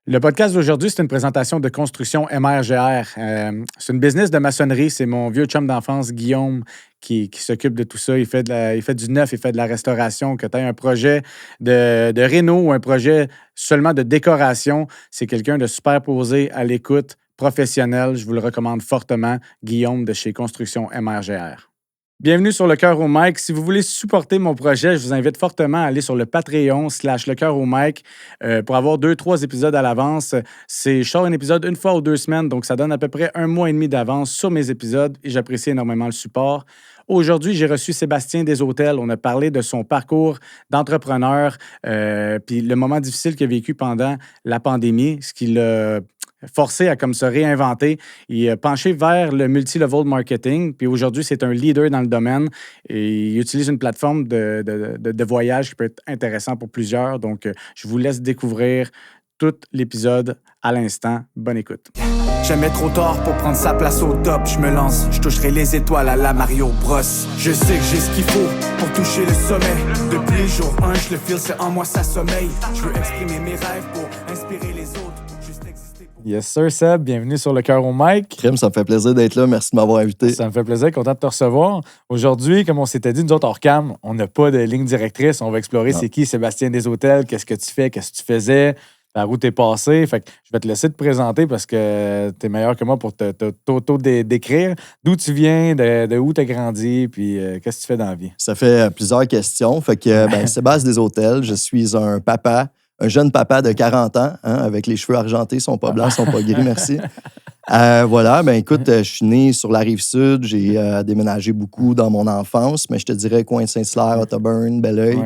Le podcast d'aujourd'hui, c'est une présentation de construction MRGR. C'est une business de maçonnerie. C'est mon vieux chum d'enfance, Guillaume, qui s'occupe de tout ça. Il fait du neuf, il fait de la restauration. Que tu aies un projet de réno ou un projet seulement de décoration, c'est quelqu'un de super posé, à l'écoute, professionnel. Je vous le recommande fortement, Guillaume de chez Construction MRGR. Bienvenue sur Le Cœur au Mic. Si vous voulez supporter mon projet, je vous invite fortement à aller sur le Patreon / Le Cœur au Mic pour avoir 2-3 épisodes à l'avance. Je sors un épisode une fois ou 2 semaines, donc ça donne à peu près 1 mois et demi d'avance sur mes épisodes et j'apprécie énormément le support. Aujourd'hui, j'ai reçu Sébastien Deshôtels. On a parlé de son parcours d'entrepreneur puis le moment difficile qu'il a vécu pendant la pandémie, ce qui l'a forcé à comme se réinventer. Il a penché vers le multi-level marketing, puis aujourd'hui, c'est un leader dans le domaine et il utilise une plateforme de voyage qui peut être intéressant pour plusieurs. Donc, je vous laisse découvrir tout l'épisode à l'instant. Bonne écoute. Jamais trop tard pour prendre sa place au top. Je me lance, je toucherai les étoiles à la Mario Bros. Je sais que j'ai ce qu'il faut pour toucher le sommet. Depuis jour 1, je le feel, c'est en moi ça sommeille. Je veux exprimer mes rêves pour inspirer les autres. Yes, sir, Seb. Bienvenue sur Le Cœur au Mic. Crème, ça me fait plaisir d'être là. Merci de m'avoir invité. Ça me fait plaisir, content de te recevoir. Aujourd'hui, comme on s'était dit, nous autres, hors cam, on n'a pas de ligne directrice. On va explorer c'est qui Sébastien Deshôtels, qu'est-ce que tu fais, qu'est-ce que tu faisais, par où t'es passé. Fait que je vais te laisser te présenter parce que t'es meilleur que moi pour t'auto-décrire. D'où tu viens, de où t'as grandi, puis qu'est-ce que tu fais dans la vie? Ça fait plusieurs questions. Fait que, Sébastien Deshôtels, je suis un papa, un jeune papa de 40 ans, avec les cheveux argentés, ils sont pas blancs, ils sont pas gris, merci. Voilà, écoute, je suis né sur la Rive-Sud, j'ai déménagé beaucoup dans mon enfance, mais je te dirais coin de Saint-Hilaire, Otterburn, Belleuil,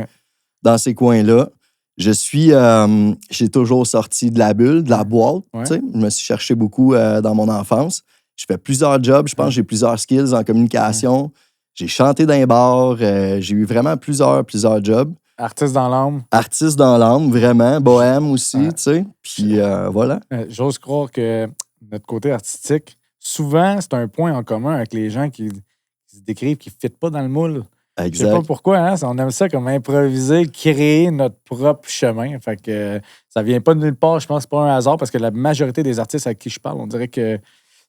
dans ces coins-là. J'ai toujours sorti de la bulle, de la boîte, tu sais. Je me suis cherché beaucoup dans mon enfance. Je fais plusieurs jobs, je pense que j'ai plusieurs skills en communication. J'ai chanté dans les bars, j'ai eu vraiment plusieurs jobs. Artiste dans l'âme. Artiste dans l'âme, vraiment. Bohème aussi, tu sais. Puis voilà. J'ose croire que notre côté artistique, souvent, c'est un point en commun avec les gens qui se décrivent, qui ne fitent pas dans le moule. Exact. Je sais pas pourquoi, on aime ça comme improviser, créer notre propre chemin. Fait que ça vient pas de nulle part, je pense que c'est pas un hasard, parce que la majorité des artistes avec qui je parle, on dirait que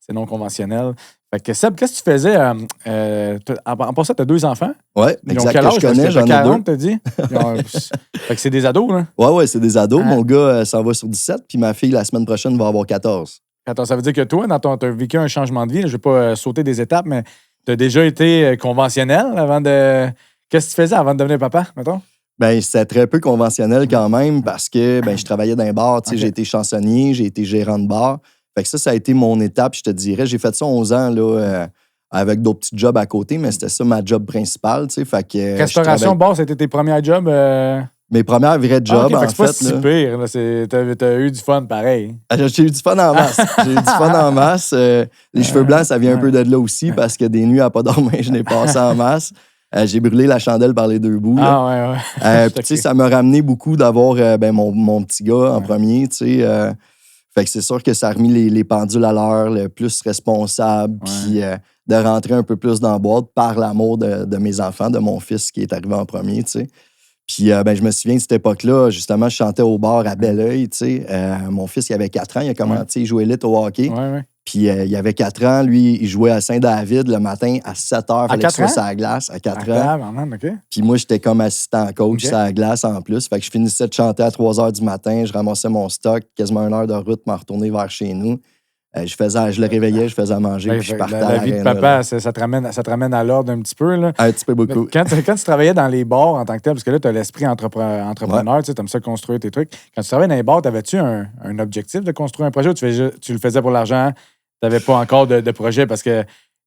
c'est non conventionnel. Fait que Seb, qu'est-ce que tu faisais? En passant, tu as 2 enfants? Oui, exact. Quel âge? Je connais, j'en ai 40, t'as dit? Fait que c'est des ados, là? Oui, c'est des ados. Mon gars s'en va sur 17, puis ma fille, la semaine prochaine, va avoir 14. Attends, ça veut dire que toi, tu as vécu un changement de vie. Je ne vais pas sauter des étapes, mais tu as déjà été conventionnel avant de... Qu'est-ce que tu faisais avant de devenir papa, mettons? C'était très peu conventionnel quand même parce que je travaillais dans un bar. J'ai été chansonnier, j'ai été gérant de bar. Fait que ça a été mon étape, je te dirais. J'ai fait ça 11 ans là, avec d'autres petits jobs à côté, mais c'était ça ma job principale. Fait que, restauration, bar, c'était tes premiers jobs? Mes premières vrais jobs, en fait. C'est pas si pire. T'as eu du fun pareil. J'ai eu du fun en masse. J'ai eu du fun en masse. Les cheveux blancs, ça vient un peu de là aussi parce que des nuits à pas dormir, je n'ai passé en masse. J'ai brûlé la chandelle par les 2 bouts. Là. Puis, tu sais, ça m'a ramené beaucoup d'avoir mon petit gars en premier, tu sais. Fait que c'est sûr que ça a remis les pendules à l'heure, le plus responsable, puis de rentrer un peu plus dans la boîte par l'amour de mes enfants, de mon fils qui est arrivé en premier, tu sais. Puis je me souviens de cette époque-là, justement, je chantais au bar à Belleuil, tu sais. Mon fils, il avait 4 ans, il a commencé, il jouait élite au hockey. Puis il avait 4 ans, lui, il jouait à Saint-David le matin à 7 h. Fallait qu'il soit sur la glace à 4 ans. Puis moi, j'étais comme assistant coach sur la glace en plus. Fait que je finissais de chanter à 3 h du matin, je ramassais mon stock, quasiment 1 heure de route, m'en retourner vers chez nous. Je le réveillais, je faisais à manger, puis je partais à la vie de papa, ça te ramène à l'ordre un petit peu. Là. Un petit peu beaucoup. Quand tu travaillais dans les bars en tant que tel, parce que là, tu as l'esprit entrepreneur, tu aimes ça construire tes trucs. Quand tu travaillais dans les bars, avais-tu un objectif de construire un projet ou tu le faisais pour l'argent? Tu n'avais pas encore de projet parce que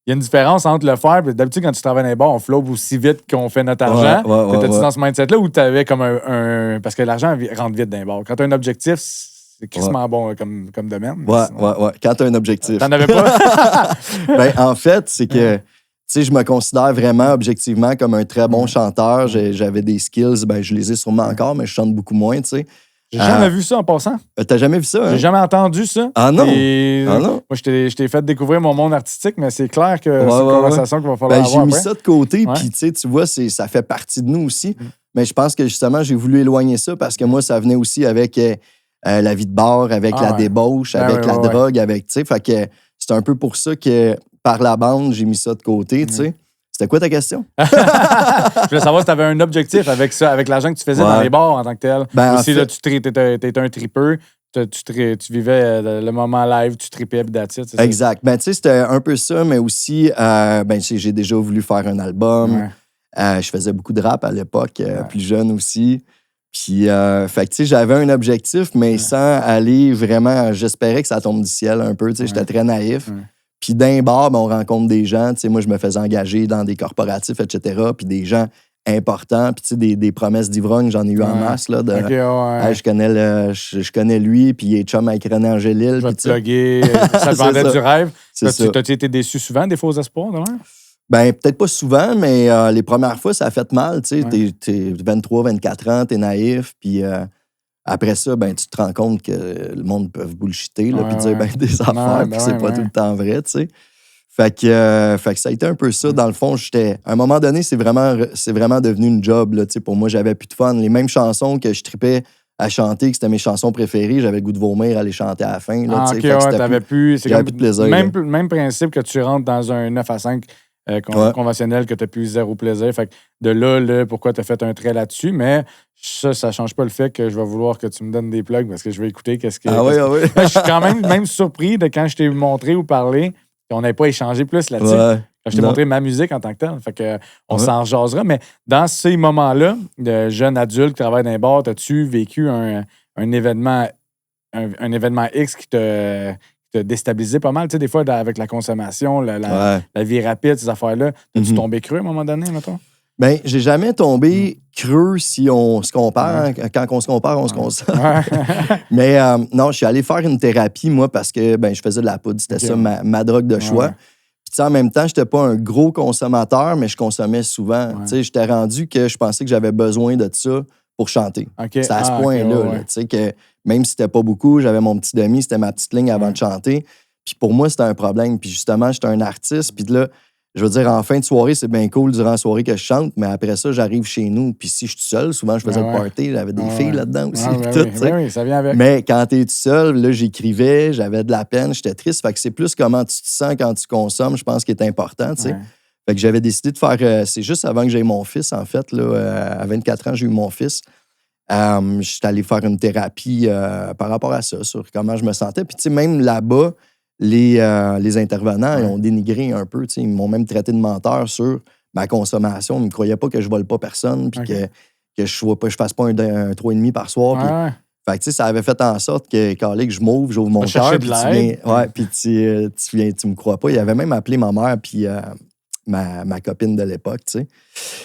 il y a une différence entre le faire. D'habitude, quand tu travailles dans les bars, on flobe aussi vite qu'on fait notre argent. T'étais-tu dans ce mindset-là ou tu avais comme un. Parce que l'argent rentre vite dans les bars. Quand tu as un objectif, c'est crissement bon comme domaine. Ouais. Quand tu as un objectif. T'en avais pas? En fait, c'est que je me considère vraiment objectivement comme un très bon chanteur. J'avais des skills, je les ai sûrement encore, mais je chante beaucoup moins, tu sais. J'ai jamais vu ça en passant. T'as jamais vu ça, hein? J'ai jamais entendu ça. Ah non? Moi, je t'ai fait découvrir mon monde artistique, mais c'est clair que c'est une conversation qu'il va falloir avoir. J'ai mis ça de côté, puis tu vois, ça fait partie de nous aussi. Mais je pense que justement, j'ai voulu éloigner ça parce que moi, ça venait aussi avec la vie de bar, avec la débauche, avec la drogue, avec, tu sais. Fait que c'est un peu pour ça que, par la bande, j'ai mis ça de côté, tu sais. C'était quoi ta question? Je voulais savoir si tu avais un objectif avec ça, avec l'argent que tu faisais dans les bars en tant que tel. Ben, aussi, là, tu étais un tripeux. Tu vivais le moment live, tu tripais, puis that's it, exact. Ben, tu sais, c'était un peu ça, mais aussi, j'ai déjà voulu faire un album. Je faisais beaucoup de rap à l'époque, plus jeune aussi. Puis, fait que, tu sais, j'avais un objectif, mais sans aller vraiment... J'espérais que ça tombe du ciel un peu, tu sais, j'étais très naïf. Puis d'un bar, on rencontre des gens. Tu sais, moi, je me faisais engager dans des corporatifs, etc. Puis des gens importants. Puis tu sais, des promesses d'ivrogne, j'en ai eu en masse. Là, je connais lui, puis il est chum avec René Angélil. Je vais te plugger. Ça te vendait du rêve. T'as-tu été déçu souvent des faux espoirs, non? Ben, peut-être pas souvent, mais les premières fois, ça a fait mal. Tu sais, t'es 23, 24 ans, t'es naïf, puis... après ça, ben, tu te rends compte que le monde peut bullshiter, là, puis dire des affaires, puis c'est pas tout le temps vrai, tu sais. Fait que ça a été un peu ça. Dans le fond, à un moment donné, c'est vraiment devenu une job, là, tu sais. Pour moi, j'avais plus de fun. Les mêmes chansons que je tripais à chanter, que c'était mes chansons préférées, j'avais le goût de vomir à les chanter à la fin, là, tu sais. T'avais plus... J'avais plus de plaisir. Même principe que tu rentres dans un 9 à 5 conventionnel, que tu n'as plus zéro plaisir. Fait que de là, pourquoi tu as fait un trait là-dessus, mais ça change pas le fait que je vais vouloir que tu me donnes des plugs parce que je vais écouter qu'est-ce que... Je suis quand même surpris de quand je t'ai montré ou parlé qu'on n'avait pas échangé plus là-dessus. Quand je t'ai montré ma musique en tant que telle. Fait que on s'en jasera. Mais dans ces moments-là, de jeune adulte qui travaille dans les bars, as-tu vécu un événement X qui te déstabilisé pas mal, tu sais, des fois, avec la consommation, la vie rapide, ces affaires-là. As-tu tombé creux à un moment donné, mettons? Ben, j'ai jamais tombé creux si on se compare. Quand on se compare, on se console. Mais non, je suis allé faire une thérapie, moi, parce que je faisais de la poudre. C'était ça, ma drogue de choix. Puis, en même temps, j'étais pas un gros consommateur, mais je consommais souvent. Tu sais, j'étais rendu que je pensais que j'avais besoin de ça pour chanter. C'est à ce point-là, tu sais, que même si c'était pas beaucoup, j'avais mon petit demi, c'était ma petite ligne avant de chanter. Puis pour moi, c'était un problème. Puis justement, j'étais un artiste. Puis là, je veux dire, en fin de soirée, c'est bien cool durant la soirée que je chante, mais après ça, j'arrive chez nous. Puis si je suis seul, souvent, je faisais le party. J'avais des filles là-dedans aussi. Oui, ça vient avec. Mais quand t'es tout seul, là, j'écrivais, j'avais de la peine, j'étais triste. Fait que c'est plus comment tu te sens quand tu consommes, je pense, qui est important, tu sais. Fait que j'avais décidé de faire... c'est juste avant que j'aie mon fils, en fait. Là, à 24 ans, j'ai eu mon fils. Je suis allé faire une thérapie par rapport à ça, sur comment je me sentais. Puis, tu sais, même là-bas, les intervenants ils ont dénigré un peu. Tu sais, ils m'ont même traité de menteur sur ma consommation. Ils ne croyaient pas que je vole pas personne, puis que je fasse pas un 3,5 par soir. Puis, fait que, tu sais, ça avait fait en sorte que je m'ouvre, j'ouvre mon cœur. Puis tu me crois pas. Il avait même appelé ma mère, puis ma copine de l'époque, tu sais.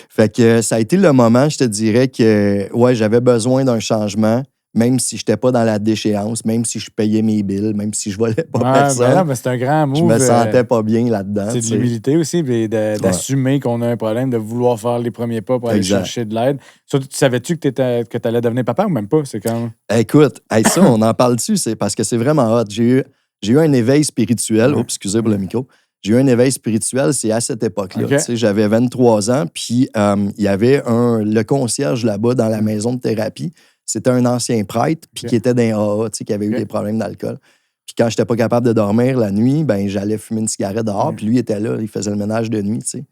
Fait que ça a été le moment, je te dirais, que j'avais besoin d'un changement, même si je n'étais pas dans la déchéance, même si je payais mes bills, même si je volais pas personne. Mais c'est un grand move. Je me sentais pas bien là-dedans. C'est de l'humilité aussi, d'assumer qu'on a un problème, de vouloir faire les premiers pas pour aller chercher de l'aide. Tu savais-tu que tu allais devenir papa ou même pas? C'est comme... Écoute, ça, on en parle dessus, c'est parce que c'est vraiment hot. J'ai eu un éveil spirituel. Excusez pour le micro. J'ai eu un éveil spirituel, c'est à cette époque-là. Tu sais, j'avais 23 ans, puis il y avait le concierge là-bas dans la maison de thérapie. C'était un ancien prêtre, puis qui était d'un AA, tu sais, qui avait eu des problèmes d'alcool. Puis quand j'étais pas capable de dormir la nuit, j'allais fumer une cigarette dehors, puis lui était là, il faisait le ménage de nuit, tu sais.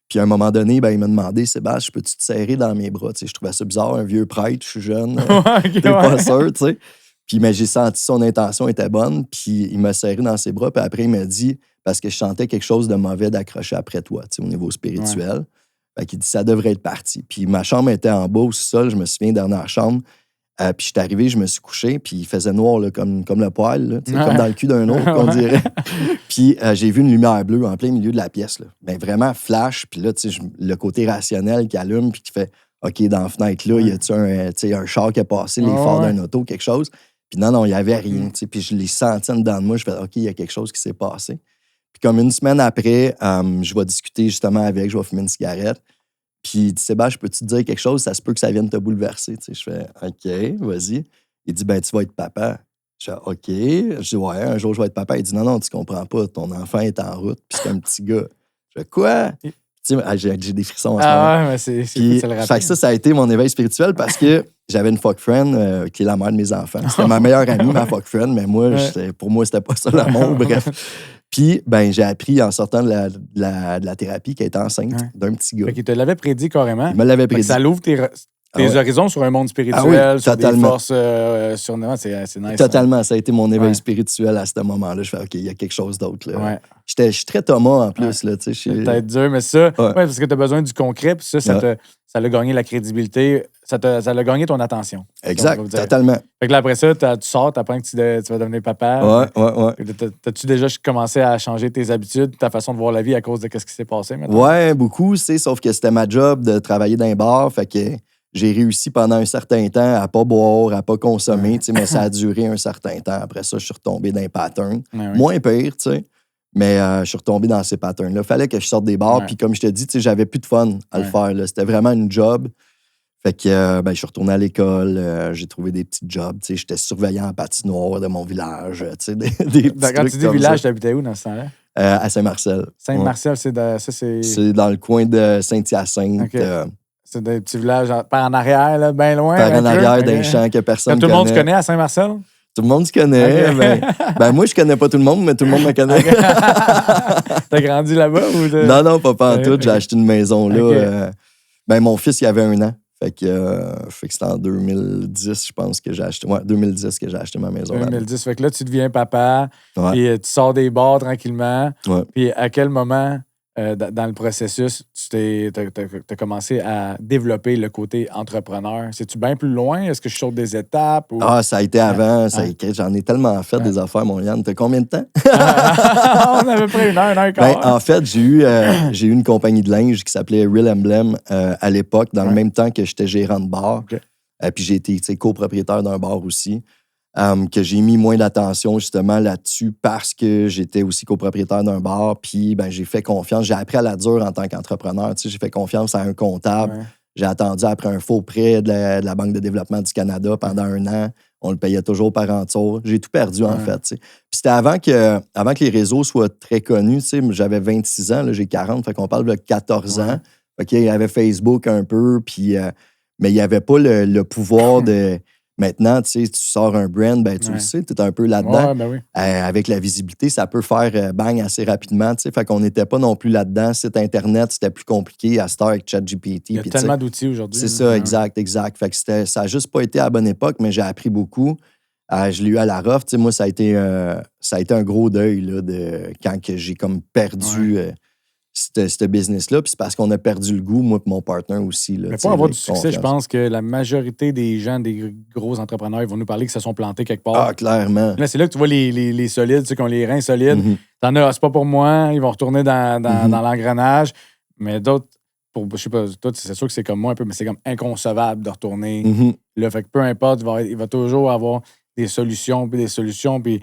Puis à un moment donné, il m'a demandé, Sébastien, peux-tu te serrer dans mes bras? Tu sais, je trouvais ça bizarre, un vieux prêtre, je suis jeune, t'es pas sûr, tu sais. Puis j'ai senti son intention était bonne, puis il m'a serré dans ses bras, puis après il m'a dit, parce que je sentais quelque chose de mauvais d'accrocher après toi, tu sais, au niveau spirituel. Fait qu'il dit, ça devrait être parti. Puis ma chambre était en bas au sol, je me souviens, dernière chambre. Puis je suis arrivé, je me suis couché, puis il faisait noir là, comme le poil, là, comme dans le cul d'un autre, qu'on dirait. Puis j'ai vu une lumière bleue en plein milieu de la pièce. Là. Vraiment flash, puis là, le côté rationnel qui allume, puis qui fait OK, dans la fenêtre-là, y a-tu un char qui a passé, les phares d'un auto, quelque chose? Puis non, il n'y avait rien. Puis je l'ai senti dedans de moi, je fais OK, il y a quelque chose qui s'est passé. Puis comme une semaine après, je vais discuter justement avec, je vais fumer une cigarette. Puis il dit, Sébastien, peux-tu te dire quelque chose? Ça se peut que ça vienne te bouleverser. Tu sais, je fais, OK, vas-y. Il dit, tu vas être papa. Je fais, OK. Je dis, ouais, un jour, je vais être papa. Il dit, non, tu comprends pas. Ton enfant est en route, puis c'est un petit gars. Je fais, quoi? Tu sais, j'ai des frissons en ce moment. Ouais, mais c'est le fait que ça a été mon éveil spirituel parce que j'avais une fuck friend qui est la mère de mes enfants. C'était ma meilleure amie, ma fuck friend, mais moi, pour moi, c'était pas ça l'amour, bref. Puis, j'ai appris en sortant de la thérapie qu'elle était enceinte d'un petit gars. Fait qu'il te l'avait prédit carrément. Il me l'avait prédit. Ça l'ouvre tes horizons sur un monde spirituel, sur des forces surnaturelles. C'est nice. Totalement. Ça a été mon éveil spirituel à ce moment-là. Je fais, OK, il y a quelque chose d'autre. Là. Je suis très Thomas en plus. Là, c'est peut-être dur, mais ça, parce que tu as besoin du concret, puis ça l'a gagné la crédibilité. Ça l'a gagné ton attention. Exact, totalement. Fait que là, après ça, tu sors, tu apprends que tu vas devenir papa. Ouais. T'as-tu déjà commencé à changer tes habitudes, ta façon de voir la vie à cause de ce qui s'est passé maintenant? Ouais, beaucoup, sauf que c'était ma job de travailler dans un bar. Fait que j'ai réussi pendant un certain temps à pas boire, à pas consommer, mais ça a duré un certain temps. Après ça, je suis retombé dans un pattern. Moins pire, tu sais. Mais je suis retombé dans ces patterns-là. Fallait que je sorte des bars. Puis comme je te dis, j'avais plus de fun à le faire. Là. C'était vraiment une job. Fait que je suis retourné à l'école. J'ai trouvé des petits jobs. J'étais surveillant en patinoire de mon village. Des quand tu dis village, t'habitais où dans ce temps-là? À Saint-Marcel. Saint-Marcel, c'est dans le coin de Saint-Hyacinthe. Okay. C'est des petits villages par en arrière, là, bien loin. Par en arrière d'un champ que personne ne connaît. Tout le monde se connaît à Saint-Marcel? Tout le monde se connaît. Okay. Moi, je connais pas tout le monde, mais tout le monde me connaît. T'as grandi là-bas? Ou Non, pas en tout. J'ai acheté une maison là. Mon fils, il avait 1 an. Fait que c'était en 2010, je pense, que j'ai acheté. Ouais, 2010 que j'ai acheté ma maison. 2010. Fait que là, tu deviens papa. Puis tu sors des bars tranquillement. Ouais. Puis à quel moment, dans le processus, tu as commencé à développer le côté entrepreneur? C'est-tu bien plus loin? Est-ce que je saute des étapes? Ou... ça a été avant. J'en ai tellement fait des affaires, mon Yann. T'as combien de temps? On avait pris 1 heure, 1 quart. En fait, j'ai eu une compagnie de linge qui s'appelait Real Emblem à l'époque, dans le même temps que j'étais gérant de bar. Okay. Puis j'ai été copropriétaire d'un bar aussi. Que j'ai mis moins d'attention justement là-dessus parce que j'étais aussi copropriétaire d'un bar. Puis j'ai fait confiance. J'ai appris à la dure en tant qu'entrepreneur. J'ai fait confiance à un comptable. Ouais. J'ai attendu après un faux prêt de la Banque de développement du Canada pendant 1 an. On le payait toujours par retour. J'ai tout perdu en fait. Puis c'était avant que les réseaux soient très connus. J'avais 26 ans, là, j'ai 40. Fait qu'on parle de 14 ans. Fait il y avait Facebook un peu. Puis, mais il n'y avait pas le pouvoir de... Maintenant, tu sors un brand, tu le sais, tu es un peu là-dedans. Oui. Avec la visibilité, ça peut faire bang assez rapidement. Fait qu'on n'était pas non plus là-dedans. Site Internet, c'était plus compliqué à Star avec ChatGPT. Il y a tellement d'outils aujourd'hui. C'est ça, exact. Fait que ça n'a juste pas été à la bonne époque, mais j'ai appris beaucoup. Je l'ai eu à la rough. Moi, ça a été un gros deuil là, quand que j'ai comme perdu... ce business-là, puis c'est parce qu'on a perdu le goût, moi et mon partenaire aussi. Là, mais pour avoir du succès, je pense que la majorité des gens, des gros entrepreneurs, ils vont nous parler qu'ils se sont plantés quelque part. Ah, clairement. Là, c'est là que tu vois les solides, ceux qui ont les reins solides. T'en as, c'est pas pour moi, ils vont retourner dans l'engrenage. Mais d'autres, je sais pas, toi, c'est sûr que c'est comme moi un peu, mais c'est comme inconcevable de retourner. Là, fait que peu importe, il va toujours avoir des solutions, puis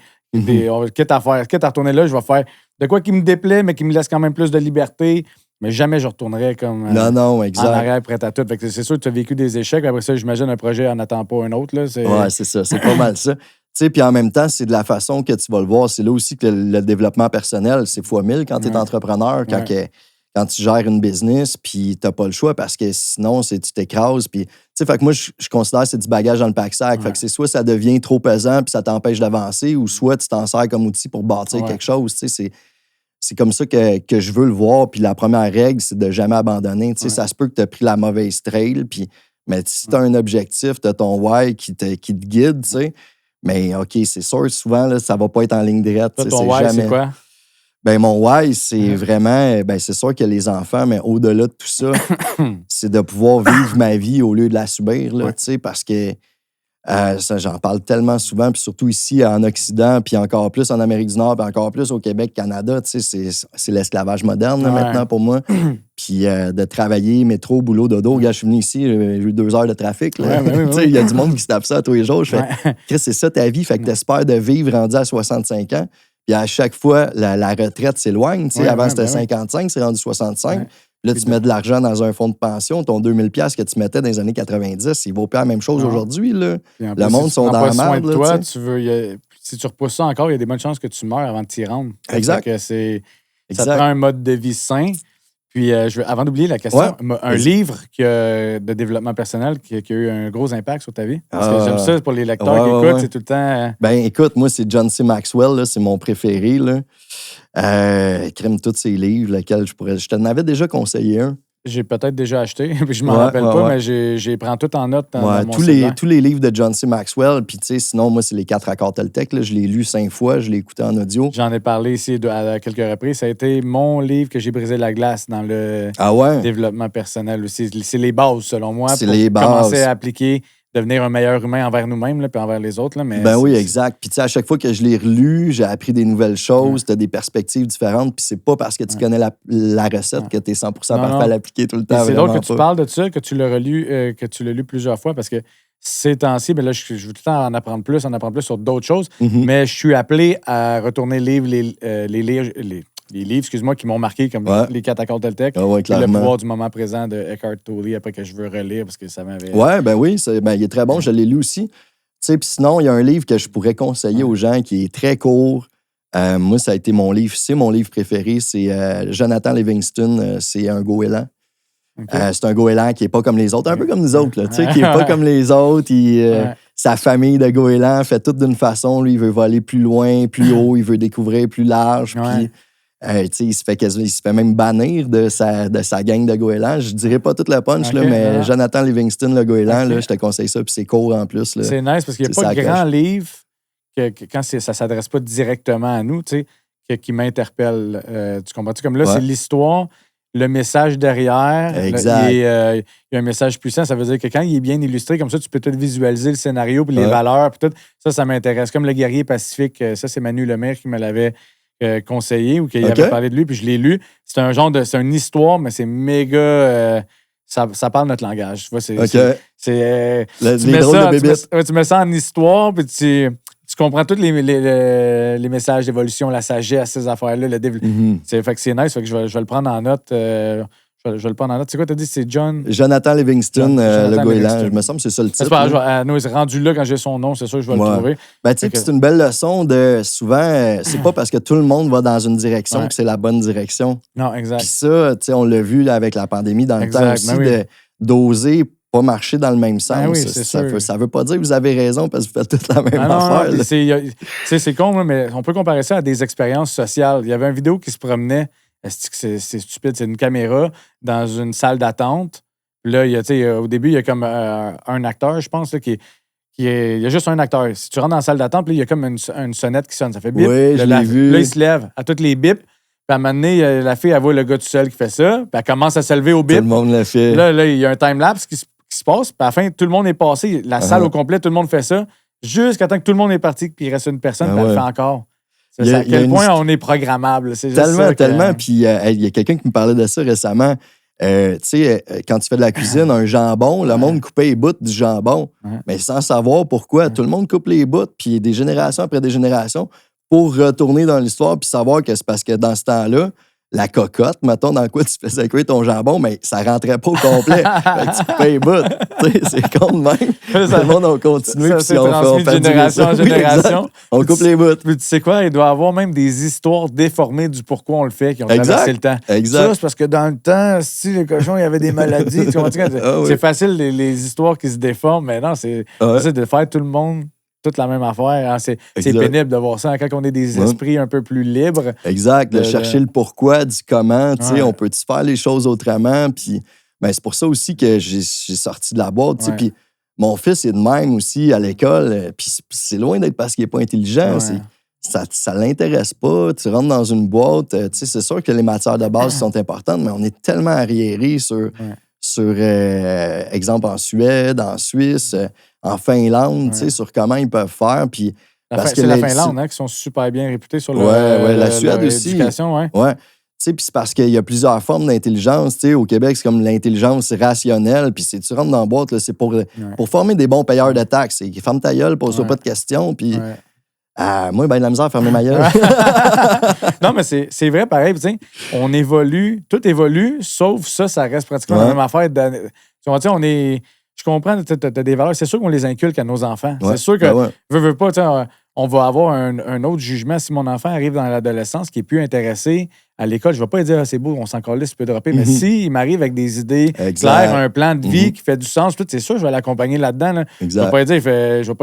quitte à retourner là, je vais faire de quoi qui me déplaît, mais qui me laisse quand même plus de liberté. Mais jamais je retournerai comme non, exact. En arrière prêt à tout. Fait que c'est sûr que tu as vécu des échecs. Après ça, j'imagine un projet en attend pas un autre. Là. Ouais, c'est ça. C'est pas mal ça. Puis en même temps, c'est de la façon que tu vas le voir. C'est là aussi que le développement personnel, c'est x1000 quand tu es entrepreneur, quand tu gères une business, puis tu n'as pas le choix parce que sinon, tu t'écrases. Puis, fait que moi, je considère que c'est du bagage dans le pack-sac. Fait que c'est soit ça devient trop pesant puis ça t'empêche d'avancer, ou soit tu t'en sers comme outil pour bâtir quelque chose. C'est comme ça que je veux le voir. Puis la première règle, c'est de jamais abandonner. Ça se peut que tu as pris la mauvaise trail, mais si tu as un objectif, tu as ton why qui te guide, mais OK, c'est sûr, souvent, là, ça va pas être en ligne droite. Ton why, c'est quoi? Mon why, c'est vraiment... c'est sûr que les enfants, mais au-delà de tout ça, c'est de pouvoir vivre ma vie au lieu de la subir, là, parce que j'en parle tellement souvent, puis surtout ici, en Occident, puis encore plus en Amérique du Nord, puis encore plus au Québec, Canada, c'est l'esclavage moderne là, maintenant pour moi. Puis de travailler, métro, boulot, dodo. Regarde, je suis venu ici, j'ai eu 2 heures de trafic. Il y a du monde qui se tape ça tous les jours. Je fais, Chris, c'est ça ta vie, fait que t'espères de vivre rendu à 65 ans. Puis à chaque fois, la retraite s'éloigne. Avant, c'était 55, c'est rendu 65. Là, tu mets de l'argent dans un fonds de pension. Ton 2000$ que tu mettais dans les années 90, il vaut pas la même chose aujourd'hui. Le monde sont dans la merde. Toi, si tu repousses ça encore, il y a des bonnes chances que tu meurs avant de t'y rendre. Exact. Ça te prend un mode de vie sain. Puis, avant d'oublier la question, un livre de développement personnel qui a eu un gros impact sur ta vie? Parce que j'aime ça pour les lecteurs qui écoutent, c'est tout le temps... Ben écoute, moi, c'est John C. Maxwell, là, c'est mon préféré. Crème tous ses livres, lesquels je t'en avais déjà conseillé un. J'ai peut-être déjà acheté, puis je m'en rappelle pas, mais j'ai prends tout en note dans mon tous les livres de John C. Maxwell, puis tu sais, sinon, moi, c'est les 4 accords Toltec, là, je l'ai lu 5 fois, je l'ai écouté en audio. J'en ai parlé ici à quelques reprises. Ça a été mon livre que j'ai brisé la glace dans le développement personnel aussi. C'est les bases, selon moi, pour commencer à appliquer, devenir un meilleur humain envers nous-mêmes, là, puis envers les autres. Là, mais oui, exact. Puis tu sais, à chaque fois que je l'ai relu, j'ai appris des nouvelles choses, tu as des perspectives différentes, puis c'est pas parce que tu connais la recette que tu es 100% parfait à l'appliquer tout le temps. C'est drôle que tu parles de ça, que tu l'as lu plusieurs fois, parce que ces temps-ci, là, je veux tout le temps en apprendre plus sur d'autres choses, mais je suis appelé à retourner lire les livres, excuse-moi, qui m'ont marqué, comme les 4 accords Toltec, et le pouvoir du moment présent de Eckhart Tolle, après que je veux relire, parce que ça m'avait... il est très bon, je l'ai lu aussi. Tu sais, puis sinon, il y a un livre que je pourrais conseiller aux gens qui est très court. Moi, ça a été mon livre préféré, c'est Jonathan Livingston, c'est un goéland. Okay. C'est un goéland qui n'est pas comme les autres, un peu comme nous autres, là, tu sais, qui n'est pas comme les autres. Sa famille de goélands fait tout d'une façon. Lui, il veut voler plus loin, plus haut, il veut découvrir plus large, puis... il se fait même bannir de sa gang de goélands. Je dirais pas toute la punch, mais Jonathan Livingston, le goéland, là, je te conseille ça, puis c'est court en plus. Là. C'est nice parce qu'il n'y a pas de grand livre quand ça ne s'adresse pas directement à nous, qui m'interpelle. Tu comprends-tu? Comme là, c'est l'histoire, le message derrière. Exact. Il y a un message puissant. Ça veut dire que quand il est bien illustré, comme ça, tu peux tout visualiser le scénario, puis les valeurs, puis tout. Ça m'intéresse. Comme Le Guerrier Pacifique, ça, c'est Manu Lemire qui me l'avait conseillé ou qu'il avait parlé de lui, puis je l'ai lu. C'est une histoire, mais c'est méga... ça parle notre langage. Tu vois, tu mets ça en histoire, puis tu comprends tous les messages d'évolution, la sagesse, ces affaires-là. Fait que c'est nice, fait que je vais le prendre en note. Je vais le prendre en note. C'est quoi, t'as dit? C'est Jonathan Livingston, le goéland. Je me semble que c'est ça le titre. C'est pas rendu là quand j'ai son nom, c'est sûr que je vais le trouver. Ben, tu sais, c'est une belle leçon de souvent, c'est pas parce que tout le monde va dans une direction que c'est la bonne direction. Non, exact. Puis ça, tu sais, on l'a vu là, avec la pandémie dans le temps aussi, d'oser pas marcher dans le même sens. Ça veut pas dire que vous avez raison parce que vous faites toute la même affaire. C'est con, mais on peut comparer ça à des expériences sociales. Il y avait une vidéo qui se promenait. C'est stupide, c'est une caméra dans une salle d'attente. Là, au début, il y a comme un acteur, je pense, là, il y a juste un acteur. Si tu rentres dans la salle d'attente, il y a comme une sonnette qui sonne. Ça fait bip. Oui, je l'ai vu. Là, il se lève à toutes les bips. Puis à un moment donné, la fille, elle voit le gars tout seul qui fait ça. Puis elle commence à se lever au bip. Tout le monde le fait. Là, il y a un time-lapse qui se passe. Puis à la fin, tout le monde est passé. La salle au complet, tout le monde fait ça. Jusqu'à temps que tout le monde est parti, puis il reste une personne, puis elle le fait encore. C'est à quel point on est programmable. C'est tellement. Puis il y a quelqu'un qui me parlait de ça récemment. Tu sais, quand tu fais de la cuisine, un jambon, le monde coupait les bouts du jambon, mais sans savoir pourquoi. Tout le monde coupe les bouts, puis des générations après des générations, pour retourner dans l'histoire, puis savoir que c'est parce que dans ce temps-là, la cocotte, mettons, dans quoi tu faisais cuire ton jambon, mais ça rentrait pas au complet. Fait que tu coupais les bouts. C'est con de même. Tout le monde a continué. Ça s'est transmis de génération en génération. On coupe les bouts. Puis tu sais quoi, il doit y avoir même des histoires déformées du pourquoi on le fait, qui ont traversé le temps. Exact. Ça, c'est parce que dans le temps, si les cochons, il y avait des maladies. C'est facile, les histoires qui se déforment, mais non, c'est de faire tout le monde toute la même affaire. Hein. C'est pénible de voir ça hein, quand on est des esprits un peu plus libres. Exact, de chercher le pourquoi, du comment. On peut-tu faire les choses autrement? Puis c'est pour ça aussi que j'ai sorti de la boîte. Puis mon fils est de même aussi à l'école. Puis c'est loin d'être parce qu'il n'est pas intelligent. Ça ne l'intéresse pas. Tu rentres dans une boîte. C'est sûr que les matières de base sont importantes, mais on est tellement arriérés sur exemple, en Suède, en Suisse, en Finlande, sur comment ils peuvent faire. Puis, c'est la Finlande qui sont super bien réputés sur la Suède aussi. L'éducation. Puis c'est parce qu'il y a plusieurs formes d'intelligence. Au Québec, c'est comme l'intelligence rationnelle. Puis si tu rentres dans la boîte, là, c'est pour former des bons payeurs de taxes. Ferme ta gueule, pose-toi pas de questions. Puis moi, de la misère à fermer ma gueule. Non, mais c'est vrai, pareil. On évolue, tout évolue, sauf ça reste pratiquement la même affaire. Je comprends, tu as des valeurs. C'est sûr qu'on les inculque à nos enfants. C'est sûr que, veux pas, on va avoir un autre jugement. Si mon enfant arrive dans l'adolescence qui est plus intéressé à l'école, je ne vais pas lui dire c'est beau, on s'en calisse, tu peux dropper. Mais s'il m'arrive avec des idées claires, un plan de vie qui fait du sens, c'est sûr, je vais l'accompagner là-dedans. Là. Je ne vais pas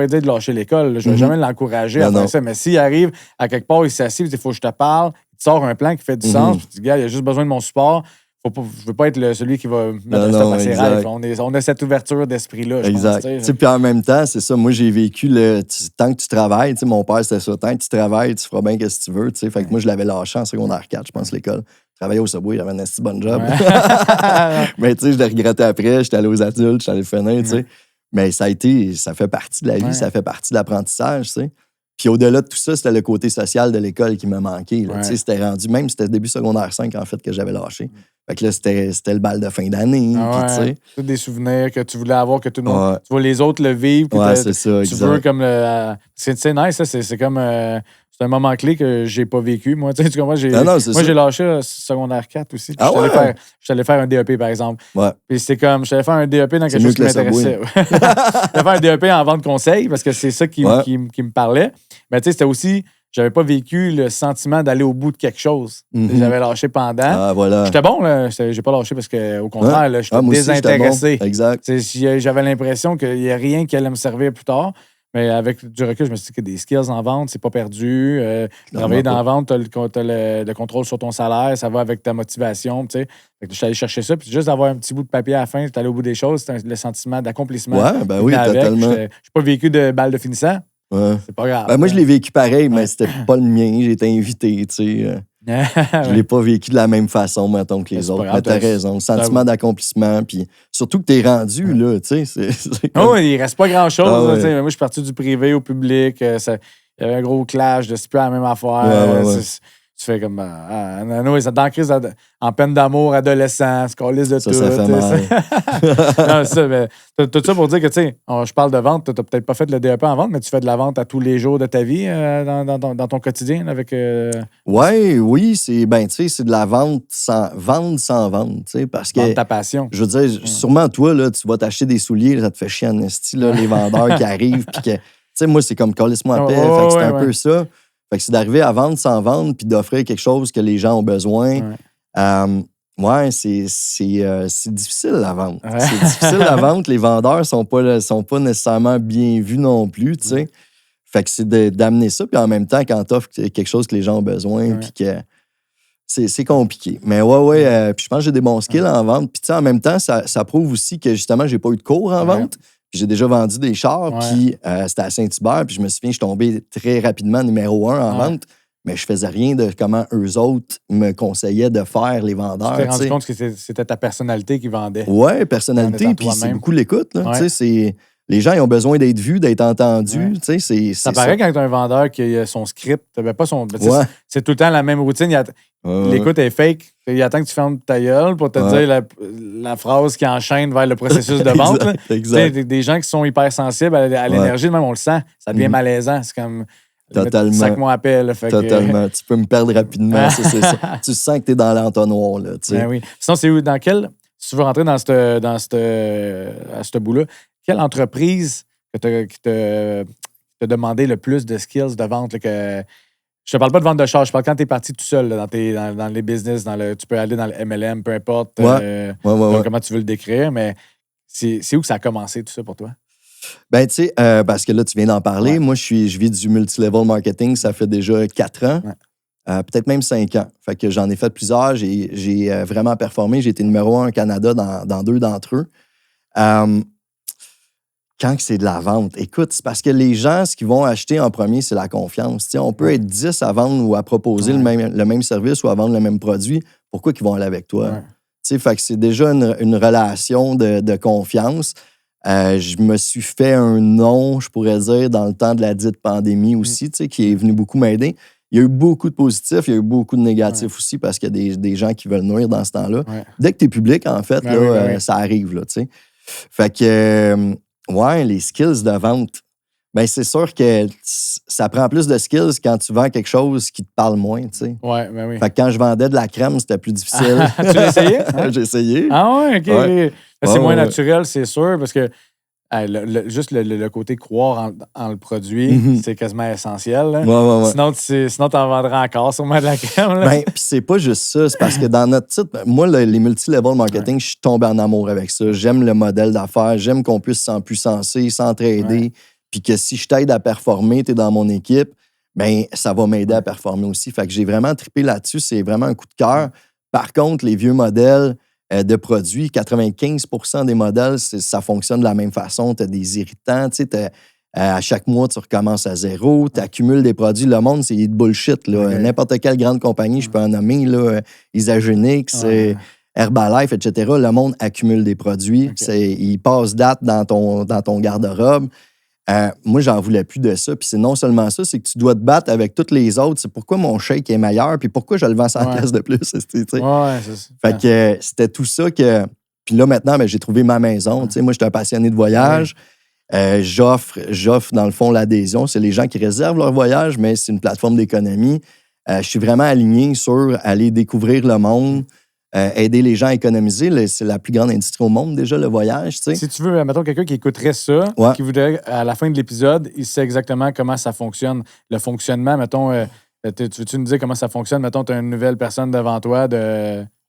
lui dire de lâcher l'école. Je ne vais jamais l'encourger à faire ça. Mais s'il arrive à quelque part, il s'assied, il faut que je te parle, il te sort un plan qui fait du sens, puis tu dis, gars, il a juste besoin de mon support. Je ne veux pas être celui qui va mettre un stop à ses rêves. On a cette ouverture d'esprit-là, je pense. Puis en même temps, c'est ça. Moi, j'ai vécu tant que tu travailles. Mon père, c'était ça. Tant que tu travailles, tu feras bien ce que tu veux. Fait que moi, je l'avais lâché en secondaire 4, je pense, l'école. Je travaillais au Subway, j'avais un assez bon job. Mais je l'ai regretté après. J'étais allé aux adultes, j'étais allé finir. Mais ça fait partie de la vie, ça fait partie de l'apprentissage. Puis au-delà de tout ça, c'était le côté social de l'école qui me manquait. C'était rendu, même c'était début secondaire 5, en fait, que j'avais lâché. Fait que là, c'était le bal de fin d'année. Tous des souvenirs que tu voulais avoir, que tu vois les autres le vivre. C'est ça, tu veux comme c'est nice, ça. C'est comme... c'est un moment clé que j'ai pas vécu. Moi, tu comprends? J'ai lâché secondaire 4 aussi. Je suis allé faire un DEP, par exemple. Puis c'était comme, je suis allé faire un DEP dans quelque chose qui m'intéressait. Je suis allé faire un DEP en vente conseil parce que c'est ça qui me parlait. Mais tu sais, c'était aussi... J'avais pas vécu le sentiment d'aller au bout de quelque chose. J'avais lâché pendant. J'étais bon, là. J'ai pas lâché parce qu'au contraire, là, j'étais désintéressé. Bon. Exact. J'avais l'impression qu'il n'y a rien qui allait me servir plus tard. Mais avec du recul, je me suis dit que des skills en vente, c'est pas perdu. Travailler dans la vente, tu as le contrôle sur ton salaire, ça va avec ta motivation. Fait que je suis allé chercher ça. Puis juste d'avoir un petit bout de papier à la fin, tu allé au bout des choses, c'est le sentiment d'accomplissement. Oui, totalement. Je n'ai pas vécu de balle de finissant. C'est pas grave. Moi, je l'ai vécu pareil, mais c'était pas le mien. J'ai été invité, Je l'ai pas vécu de la même façon, mettons, que les autres. Mais t'as raison. Le sentiment d'accomplissement, puis surtout que t'es rendu, là, tu sais. Il reste pas grand-chose. Moi, je suis parti du privé au public. Il y avait un gros clash de c'est plus la même affaire. Tu fais comme... dans crise en peine d'amour, adolescent, se calisse de tout. Ça fait mal. Tout ça pour dire que, tu sais, je parle de vente, tu n'as peut-être pas fait le DEP en vente, mais tu fais de la vente à tous les jours de ta vie dans ton quotidien avec... Oui, c'est de la vente sans vente, tu sais, parce que... Vendre ta passion. Je veux dire, sûrement toi, là, tu vas t'acheter des souliers, ça te fait chier en esti, là, les vendeurs qui arrivent, puis que... Tu sais, moi, c'est comme calisse-moi en paix, c'est un peu ça. Fait que c'est d'arriver à vendre sans vendre puis d'offrir quelque chose que les gens ont besoin. C'est difficile la vente. C'est difficile la vente. Les vendeurs sont pas nécessairement bien vus non plus, tu sais. Fait que c'est d'amener ça, puis en même temps, quand t'offres quelque chose que les gens ont besoin, puis que c'est compliqué. Mais puis je pense que j'ai des bons skills en vente. Puis tu sais, en même temps, ça prouve aussi que justement, j'ai pas eu de cours en vente. J'ai déjà vendu des chars, puis c'était à Saint-Hubert, puis je me souviens, je suis tombé très rapidement numéro 1 en vente, mais je faisais rien de comment eux autres me conseillaient de faire, les vendeurs. Tu t'es rendu compte que c'était ta personnalité qui vendait. Oui, personnalité, puis c'est beaucoup l'écoute. Les gens, ils ont besoin d'être vus, d'être entendus. Ça paraît quand tu as un vendeur qui a son script, pas son... C'est tout le temps la même routine. L'écoute est fake. Il attend que tu fermes ta gueule pour te dire la phrase qui enchaîne vers le processus de vente. Exact. Des gens qui sont hypersensibles à l'énergie, même on le sent, ça devient malaisant. C'est comme... Totalement. Sac-moi à pelle. Totalement. Tu peux me perdre rapidement. C'est ça. Tu sens que tu es dans l'entonnoir. Là, oui. Sinon, c'est où? Dans quel... Si tu veux rentrer à ce bout-là, quelle entreprise qui t'a demandé le plus de skills de vente? Que... Je te parle pas de vente de char, je parle quand tu es parti tout seul là, dans les business, tu peux aller dans le MLM, peu importe comment tu veux le décrire, mais c'est où que ça a commencé tout ça pour toi? Ben, tu sais, parce que là, tu viens d'en parler. Moi, je vis du multilevel marketing, ça fait déjà 4 ans. Peut-être même 5 ans. Fait que j'en ai fait plusieurs. J'ai vraiment performé. J'ai été numéro 1 au Canada dans 2 d'entre eux. Quand c'est de la vente, écoute, c'est parce que les gens, ce qu'ils vont acheter en premier, c'est la confiance. T'sais, on peut être 10 à vendre ou à proposer le même service ou à vendre le même produit. Pourquoi ils vont aller avec toi? Fait que c'est déjà une relation de confiance. Je me suis fait un nom, je pourrais dire, dans le temps de la dite pandémie aussi, qui est venu beaucoup m'aider. Il y a eu beaucoup de positifs, il y a eu beaucoup de négatifs aussi parce qu'il y a des gens qui veulent nuire dans ce temps-là. Dès que tu es public, en fait, ça arrive. Là, fait que, les skills de vente, ben c'est sûr que ça prend plus de skills quand tu vends quelque chose qui te parle moins. Fait que quand je vendais de la crème, c'était plus difficile. Tu l'as essayé? J'ai essayé. Ah ouais, OK. C'est moins naturel, c'est sûr, parce que juste le côté croire en le produit, c'est quasiment essentiel. Là. Ouais. Sinon, tu en vendrais encore sûrement de la crème. Ben, puis c'est pas juste ça. C'est parce que dans notre titre, moi, les multi-level marketing, je suis tombé en amour avec ça. J'aime le modèle d'affaires. J'aime qu'on puisse s'empuissancer, s'entraider. Puis que si je t'aide à performer, tu es dans mon équipe, ben ça va m'aider à performer aussi. Fait que j'ai vraiment trippé là-dessus. C'est vraiment un coup de cœur. Par contre, les vieux modèles de produits, 95% des modèles, ça fonctionne de la même façon. Tu as des irritants, tu sais, à chaque mois, tu recommences à zéro, tu accumules des produits. Le monde, c'est de bullshit. Là. N'importe quelle grande compagnie, je peux en nommer, là, Isagenix, Herbalife, etc. Le monde accumule des produits. Ils passent date dans ton garde-robe. Moi, j'en voulais plus de ça. Puis c'est non seulement ça, c'est que tu dois te battre avec toutes les autres. C'est pourquoi mon shake est meilleur, puis pourquoi je le vends 100 pièces de plus. C'est fait que c'était tout ça que... Puis là, maintenant, j'ai trouvé ma maison. Moi, j'étais un passionné de voyage. J'offre, dans le fond, l'adhésion. C'est les gens qui réservent leur voyage, mais c'est une plateforme d'économie. Je suis vraiment aligné sur aller découvrir le monde, aider les gens à économiser. C'est la plus grande industrie au monde, déjà, le voyage. T'sais. Si tu veux, mettons quelqu'un qui écouterait ça, qui voudrait, à la fin de l'épisode, il sait exactement comment ça fonctionne. Le fonctionnement, mettons, tu veux-tu nous dire comment ça fonctionne? Mettons, tu as une nouvelle personne devant toi,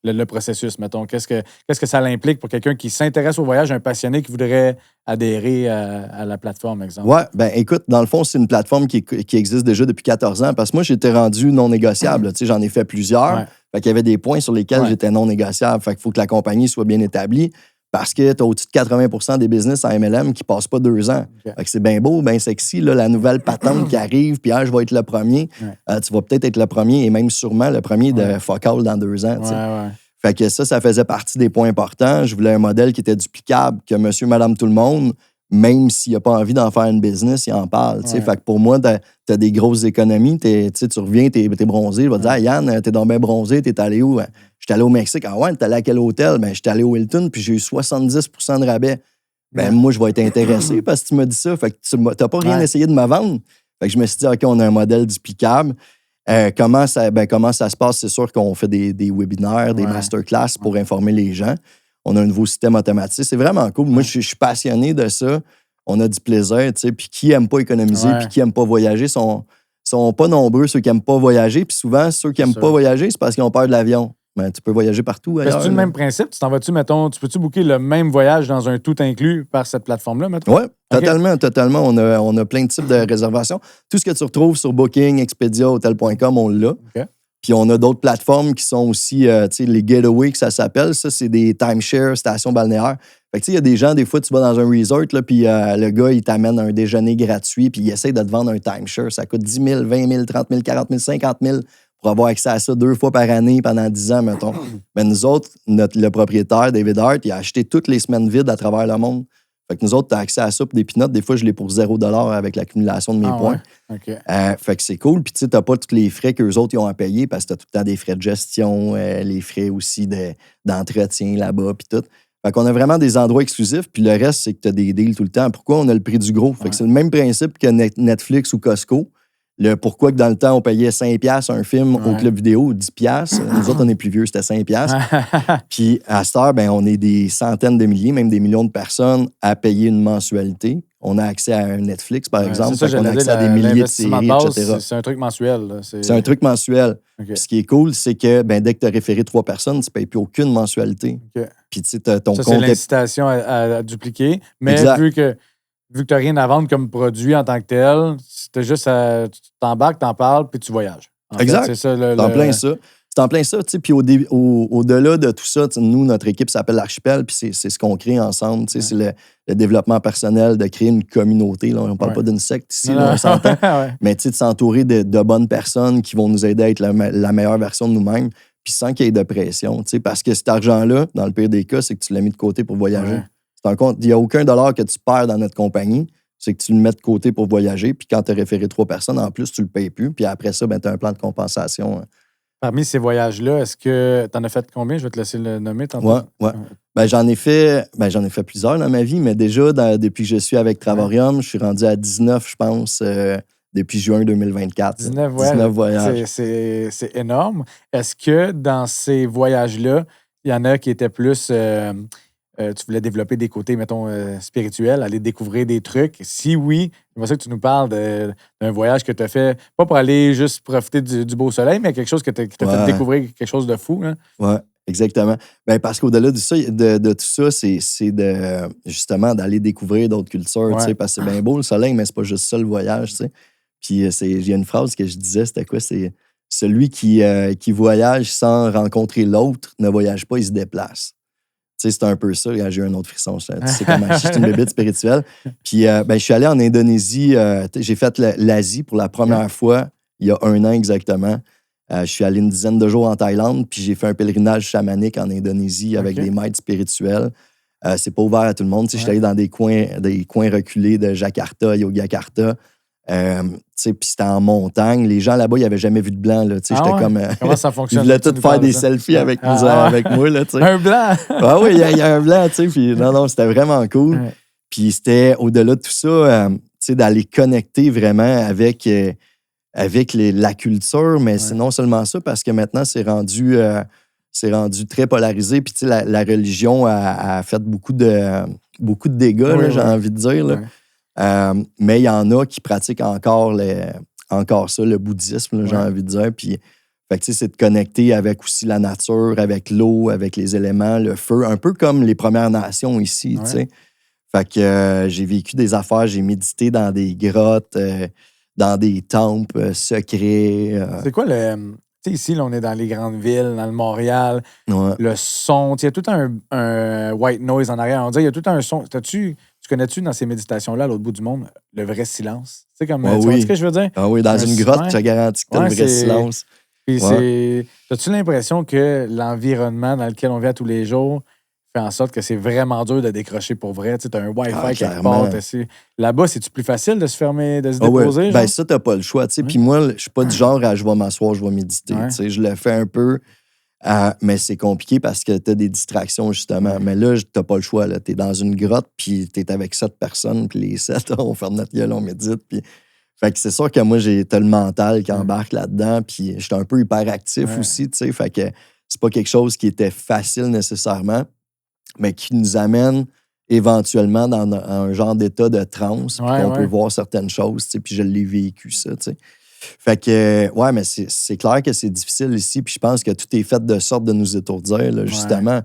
le processus, mettons. Qu'est-ce que ça implique pour quelqu'un qui s'intéresse au voyage, un passionné qui voudrait adhérer à la plateforme, exemple? Oui, ben écoute, dans le fond, c'est une plateforme qui existe déjà depuis 14 ans parce que moi, j'étais rendu non négociable. J'en ai fait plusieurs. Fait qu'il y avait des points sur lesquels j'étais non négociable. Fait qu'il faut que la compagnie soit bien établie parce que tu as au-dessus de 80% des business en MLM qui ne passent pas 2 ans. Fait que c'est bien beau, bien sexy, là, la nouvelle patente qui arrive, puis je vais être le premier. Tu vas peut-être être le premier et même sûrement le premier de fuck all dans 2 ans. Fait que ça faisait partie des points importants. Je voulais un modèle qui était duplicable, que monsieur, madame, tout le monde, même s'il n'a pas envie d'en faire une business, il en parle. Fait que pour moi, tu as des grosses économies. Tu reviens, tu es bronzé. Je vais te dire, Yann, t'es donc bien bronzé, t'es allé où? J'étais allé au Mexique. Ah ouais, t'es allé à quel hôtel? Ben, j'étais allé au Hilton, puis j'ai eu 70% de rabais. Ben, moi, je vais être intéressé parce que tu m'as dit ça. Fait que tu n'as pas rien essayé de me vendre. Fait que je me suis dit, OK, on a un modèle duplicable. Comment ça se passe? C'est sûr qu'on fait des webinaires, des masterclass pour informer les gens. On a un nouveau système automatisé. C'est vraiment cool. Moi, je suis passionné de ça. On a du plaisir, tu sais. Puis qui n'aime pas économiser, puis qui n'aime pas voyager, sont pas nombreux, ceux qui n'aiment pas voyager. Puis souvent, ceux qui n'aiment pas voyager, c'est parce qu'ils ont peur de l'avion. Mais tu peux voyager partout ailleurs. C'est-tu le même principe? Tu t'en vas-tu, mettons, tu peux-tu booker le même voyage dans un tout inclus par cette plateforme-là, mettons? Oui, totalement. On a plein de types de réservations. Tout ce que tu retrouves sur Booking, Expedia, Hotel.com, on l'a. Puis on a d'autres plateformes qui sont aussi, tu sais, les Getaway, que ça s'appelle. Ça, c'est des timeshare, stations balnéaires. Fait que tu sais, il y a des gens, des fois, tu vas dans un resort, là, puis le gars, il t'amène un déjeuner gratuit, puis il essaie de te vendre un timeshare. Ça coûte 10 000, 20 000, 30 000, 40 000, 50 000 pour avoir accès à ça 2 fois par année pendant 10 ans, mettons. Mais nous autres, le propriétaire, David Hart, il a acheté toutes les semaines vides à travers le monde. Fait que nous autres, tu as accès à ça pour des peanuts. Des fois, je l'ai pour 0$ avec l'accumulation de mes points. Fait que c'est cool. Puis tu sais, tu n'as pas tous les frais qu'eux autres ils ont à payer parce que tu as tout le temps des frais de gestion, les frais aussi d'entretien là-bas, puis tout. Fait qu'on a vraiment des endroits exclusifs. Puis le reste, c'est que tu as des deals tout le temps. Pourquoi on a le prix du gros? Fait que c'est le même principe que Netflix ou Costco. Le pourquoi que dans le temps, on payait 5$ un film au club vidéo, 10$. Nous autres, on est plus vieux, c'était 5$. Puis à cette heure, ben, on est des centaines de milliers, même des millions de personnes à payer une mensualité. On a accès à un Netflix, par exemple. On a accès à des milliers de séries, etc. C'est un truc mensuel. C'est un truc mensuel. Ce qui est cool, c'est que dès que tu as référé 3 personnes, tu ne payes plus aucune mensualité. Puis tu sais, ton compte. C'est l'incitation à dupliquer. Mais vu que tu n'as rien à vendre comme produit en tant que tel, tu t'embarques, t'en parles, puis tu voyages. Exact. C'est ça. C'est en plein ça. Puis au-delà de tout ça, nous, notre équipe s'appelle l'Archipel, puis c'est ce qu'on crée ensemble. C'est le développement personnel, de créer une communauté. Là. On ne parle pas d'une secte ici, là, on s'entend. Mais de s'entourer de bonnes personnes qui vont nous aider à être la meilleure version de nous-mêmes, puis sans qu'il y ait de pression. Parce que cet argent-là, dans le pire des cas, c'est que tu l'as mis de côté pour voyager. Il n'y a aucun dollar que tu perds dans notre compagnie. C'est que tu le mets de côté pour voyager. Puis quand tu as référé 3 personnes, en plus, tu ne le payes plus. Puis après ça, tu as un plan de compensation. Parmi ces voyages-là, est-ce que tu en as fait combien? Je vais te laisser le nommer tantôt. Oui. J'en ai fait plusieurs dans ma vie, mais déjà, depuis que je suis avec Travorium, je suis rendu à 19, je pense, depuis juin 2024. 19 voyages. C'est énorme. Est-ce que dans ces voyages-là, il y en a qui étaient plus tu voulais développer des côtés, mettons, spirituels, aller découvrir des trucs. Si oui, j'aimerais ça que tu nous parles d'un voyage que tu as fait, pas pour aller juste profiter du beau soleil, mais quelque chose qui t'a fait découvrir quelque chose de fou. Hein? Oui, exactement. Ben, parce qu'au-delà de tout ça, c'est justement d'aller découvrir d'autres cultures, parce que c'est bien beau le soleil, mais c'est pas juste ça le voyage. T'sais. Puis il y a une phrase que je disais, c'était quoi? C'est celui qui voyage sans rencontrer l'autre ne voyage pas, il se déplace. C'est un peu ça. J'ai eu un autre frisson. Tu sais comment je suis une bébête spirituelle. Puis je suis allé en Indonésie. J'ai fait l'Asie pour la première fois il y a 1 an exactement. Je suis allé une dizaine de jours en Thaïlande, puis j'ai fait un pèlerinage chamanique en Indonésie avec des maîtres spirituels. C'est pas ouvert à tout le monde. Je suis allé dans des coins reculés de Jakarta, Yogyakarta. Puis c'était en montagne. Les gens là-bas, ils n'avaient jamais vu de blanc. Là, j'étais comme. Comment ça fonctionne? Ils voulaient tous faire des selfies avec moi. Là, un blanc! Oui, il y a un blanc. Puis non, c'était vraiment cool. Ouais. Puis c'était au-delà de tout ça, d'aller connecter vraiment avec la culture, mais c'est non seulement ça, parce que maintenant, c'est rendu très polarisé. Puis la religion a fait beaucoup de dégâts, j'ai envie de dire. Là. Mais il y en a qui pratiquent encore ça, le bouddhisme, là, j'ai envie de dire. Puis, c'est de connecter avec aussi la nature, avec l'eau, avec les éléments, le feu, un peu comme les Premières Nations ici. Ouais. Fait que j'ai vécu des affaires, j'ai médité dans des grottes, dans des temples secrets. C'est quoi le... Tu sais, ici, là, on est dans les grandes villes, dans le Montréal, le son. Il y a tout un white noise en arrière. On dirait il y a tout un son. Tu connais-tu dans ces méditations-là, à l'autre bout du monde, le vrai silence? Tu sais, comme. Tu vois ce que je veux dire? Ah oui, dans une grotte, je te garantis que tu as le vrai silence. Puis as-tu l'impression que l'environnement dans lequel on vit à tous les jours fait en sorte que c'est vraiment dur de décrocher pour vrai? Tu as un Wi-Fi quelque part. Là-bas, c'est-tu plus facile de se fermer, de se déposer? Ben ça, t'as pas le choix. Puis moi, je suis pas du genre à je vais m'asseoir, je vais méditer. Je le fais un peu, mais c'est compliqué parce que t'as des distractions, justement. Mais là, t'as pas le choix. T'es dans une grotte, puis t'es avec 7 personnes, puis les 7, on ferme notre gueule, on médite. Puis... Fait que c'est sûr que moi, t'as le mental qui embarque là-dedans, puis j'étais un peu hyperactif aussi, tu sais. Fait que c'est pas quelque chose qui était facile nécessairement, mais qui nous amène éventuellement dans un genre d'état de transe, puis qu'on peut voir certaines choses, tu sais, puis je l'ai vécu, ça, tu sais. Fait que, mais c'est clair que c'est difficile ici, puis je pense que tout est fait de sorte de nous étourdir, là, justement,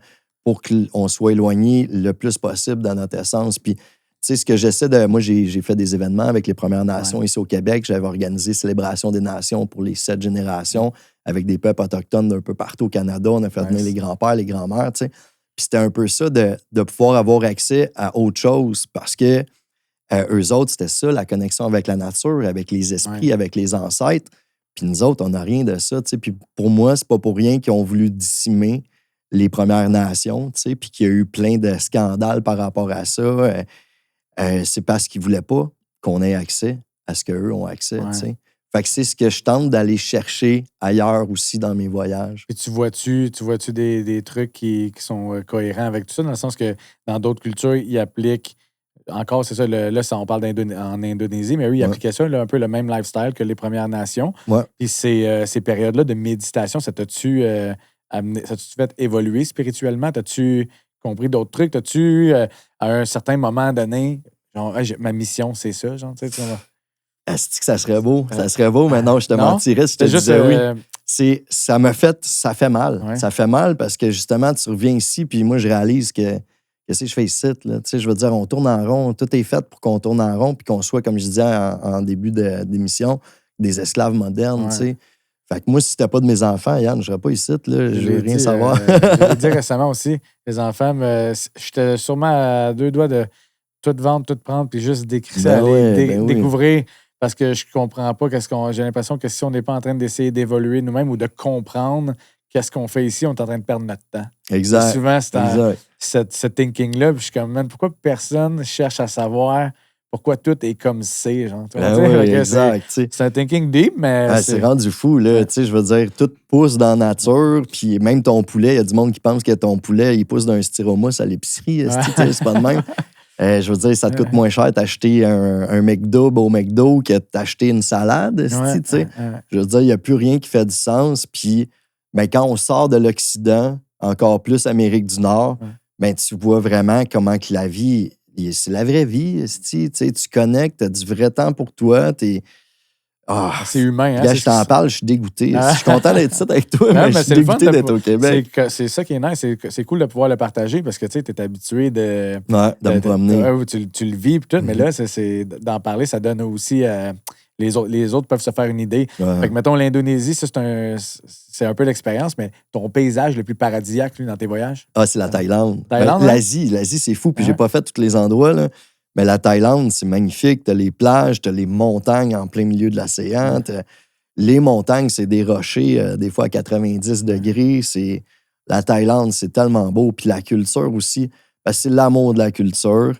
pour qu'on soit éloigné le plus possible de notre essence. Puis, tu sais, ce que j'essaie de... Moi, j'ai fait des événements avec les Premières Nations ici au Québec. J'avais organisé Célébration des Nations pour les 7 générations avec des peuples autochtones d'un peu partout au Canada. On a fait venir les grands-pères, les grands-mères, tu sais. Puis c'était un peu ça de pouvoir avoir accès à autre chose parce que eux autres, c'était ça, la connexion avec la nature, avec les esprits, avec les ancêtres. Puis nous autres, on n'a rien de ça, tu sais. Puis pour moi, c'est pas pour rien qu'ils ont voulu décimer les Premières Nations, tu sais, puis qu'il y a eu plein de scandales par rapport à ça. C'est parce qu'ils voulaient pas qu'on ait accès à ce qu'eux ont accès, tu sais. Fait que c'est ce que je tente d'aller chercher ailleurs aussi dans mes voyages. Et tu vois-tu des trucs qui sont cohérents avec tout ça, dans le sens que dans d'autres cultures, ils appliquent encore, c'est ça, là, on parle en Indonésie, mais eux, ils appliquaient ça, là, un peu le même lifestyle que les Premières Nations. Puis ces périodes-là de méditation, ça t'a-tu fait évoluer spirituellement? T'as-tu compris d'autres trucs? T'as-tu, à un certain moment donné, genre, ma mission, c'est ça, genre, tu sais, est-ce que ça serait beau? Ça serait beau, mais non, je te mentirais si je te disais oui. Ça fait mal. Ouais. Ça fait mal parce que, justement, tu reviens ici, puis moi, je réalise que qu'est-ce que je fais ici, là? Tu sais, je veux dire, on tourne en rond. Tout est fait pour qu'on tourne en rond, puis qu'on soit, comme je disais en début d'émission, des esclaves modernes, tu sais. Fait que moi, si c'était pas de mes enfants, Yann, je serais pas ici, là. Je veux rien savoir. Je l'ai dit récemment aussi, les enfants, j'étais sûrement à 2 doigts de tout vendre, tout prendre, puis juste découvrir. Parce que je comprends pas j'ai l'impression que si on n'est pas en train d'essayer d'évoluer nous-mêmes ou de comprendre qu'est-ce qu'on fait ici, on est en train de perdre notre temps. Exact. Et souvent, c'est ce thinking-là, puis je suis comme, man, pourquoi personne cherche à savoir pourquoi tout est comme c'est, genre. Exact. C'est un thinking deep, mais... c'est rendu fou, là. Tu sais, je veux dire, tout pousse dans la nature, puis même ton poulet, il y a du monde qui pense que ton poulet, il pousse d'un styromousse à l'épicerie. C'est pas de même. Je veux dire, ça te coûte moins cher d'acheter un McDo au McDo que d'acheter une salade. Tu sais. Je veux dire, il n'y a plus rien qui fait du sens. Puis, quand on sort de l'Occident, encore plus Amérique du Nord, ben, tu vois vraiment comment que la vie, c'est la vraie vie. Tu connectes, tu as du vrai temps pour toi. C'est humain. Hein? Là, je t'en parle, je suis dégoûté. Je suis content d'être ici avec toi, mais je suis dégoûté d'être au Québec. C'est ça qui est nice. C'est cool de pouvoir le partager parce que tu es habitué de me promener. Tu le vis, tout, mais là, d'en parler, ça donne aussi... les autres peuvent se faire une idée. Ouais. Fait que, mettons, l'Indonésie, ça, c'est un peu l'expérience, mais ton paysage le plus paradisiaque, lui, dans tes voyages? C'est la Thaïlande. L'Asie, c'est fou. Puis j'ai pas fait tous les endroits, là. Mais la Thaïlande, c'est magnifique. T'as les plages, t'as les montagnes en plein milieu de l'océan. Les montagnes, c'est des rochers, des fois à 90 degrés. La Thaïlande, c'est tellement beau. Puis la culture aussi, parce que c'est l'amour de la culture.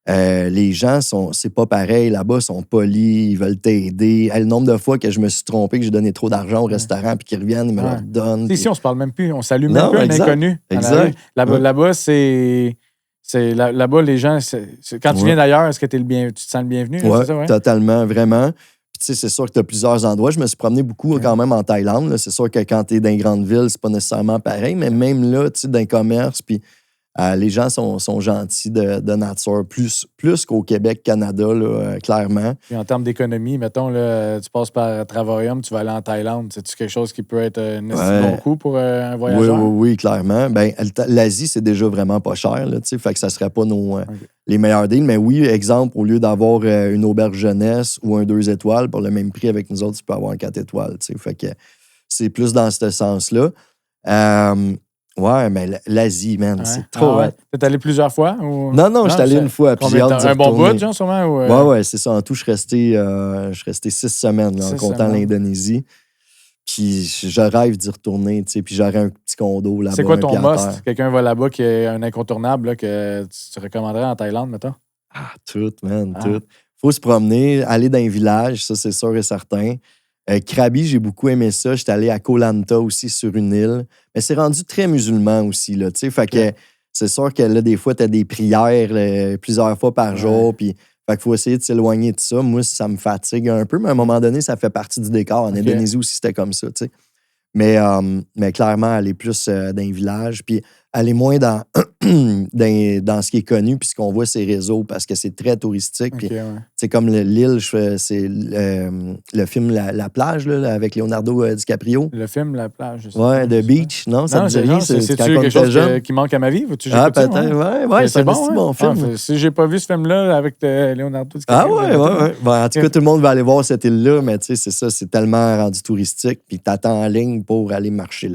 Les gens, c'est pas pareil. Là-bas, ils sont polis, ils veulent t'aider. Le nombre de fois que je me suis trompé, que j'ai donné trop d'argent au restaurant, puis qu'ils reviennent, ils me le donnent. Ici, on se parle même plus. On salue même plus un inconnu. Exact. Là-bas, là-bas, les gens, quand tu viens d'ailleurs, est-ce que tu te sens le bienvenu? Oui, ça, totalement, vraiment. Puis, c'est sûr que tu as plusieurs endroits. Je me suis promené beaucoup quand même en Thaïlande. Là. C'est sûr que quand tu es dans une grande ville, c'est pas nécessairement pareil, mais même là, tu sais, dans le commerce, puis les gens sont gentils de nature, plus qu'au Québec, Canada, là, clairement. Puis en termes d'économie, mettons, là, tu passes par Travarium, tu vas aller en Thaïlande. C'est-tu quelque chose qui peut être un bon coup pour un voyageur? Oui, clairement. Ben, l'Asie, c'est déjà vraiment pas cher, là, fait que ça serait pas les meilleurs deals. Mais oui, exemple, au lieu d'avoir une auberge jeunesse ou un 2 étoiles, pour le même prix avec nous autres, tu peux avoir un 4 étoiles. Fait que c'est plus dans ce sens-là. Ouais, mais l'Asie, man, c'est trop... T'es allé plusieurs fois? Ou... Non, je suis allé une fois. Puis j'ai hâte d'y un bon bout, genre, sûrement? Ou... Ouais, c'est ça. En tout, je suis resté 6 semaines, là, en comptant l'Indonésie. Puis je rêve d'y retourner, tu sais. Puis j'aurais un petit condo là-bas. C'est quoi ton must? Quelqu'un va là-bas qui est un incontournable là, que tu recommanderais en Thaïlande, mettons? Tout, man, tout. Faut se promener, aller dans un village, ça, c'est sûr et certain. Krabi, j'ai beaucoup aimé ça. J'étais allé à Koh Lanta aussi, sur une île. Mais c'est rendu très musulman aussi, là, tu sais. Fait que c'est sûr que là, des fois, t'as des prières plusieurs fois par jour, puis fait qu'il faut essayer de s'éloigner de ça. Moi, ça me fatigue un peu, mais à un moment donné, ça fait partie du décor. En Indonésie aussi, c'était comme ça, tu sais. Mais clairement, aller plus dans les villages, puis aller moins dans ce qui est connu, puis ce qu'on voit ces réseaux, parce que c'est très touristique. Puis c'est comme l'île, c'est le film La plage, là, avec Leonardo DiCaprio. Le film La plage, je sais pas. The Beach, non? Ça me dit rien, c'est quelque chose qui manque à ma vie? Peut-être, ouais, c'est un bon film. Si j'ai pas vu ce film-là avec Leonardo DiCaprio... ouais. En tout cas, tout le monde va aller voir cette île-là, mais tu sais, c'est ça, c'est tellement rendu touristique, puis t'attends en ligne pour aller marcher.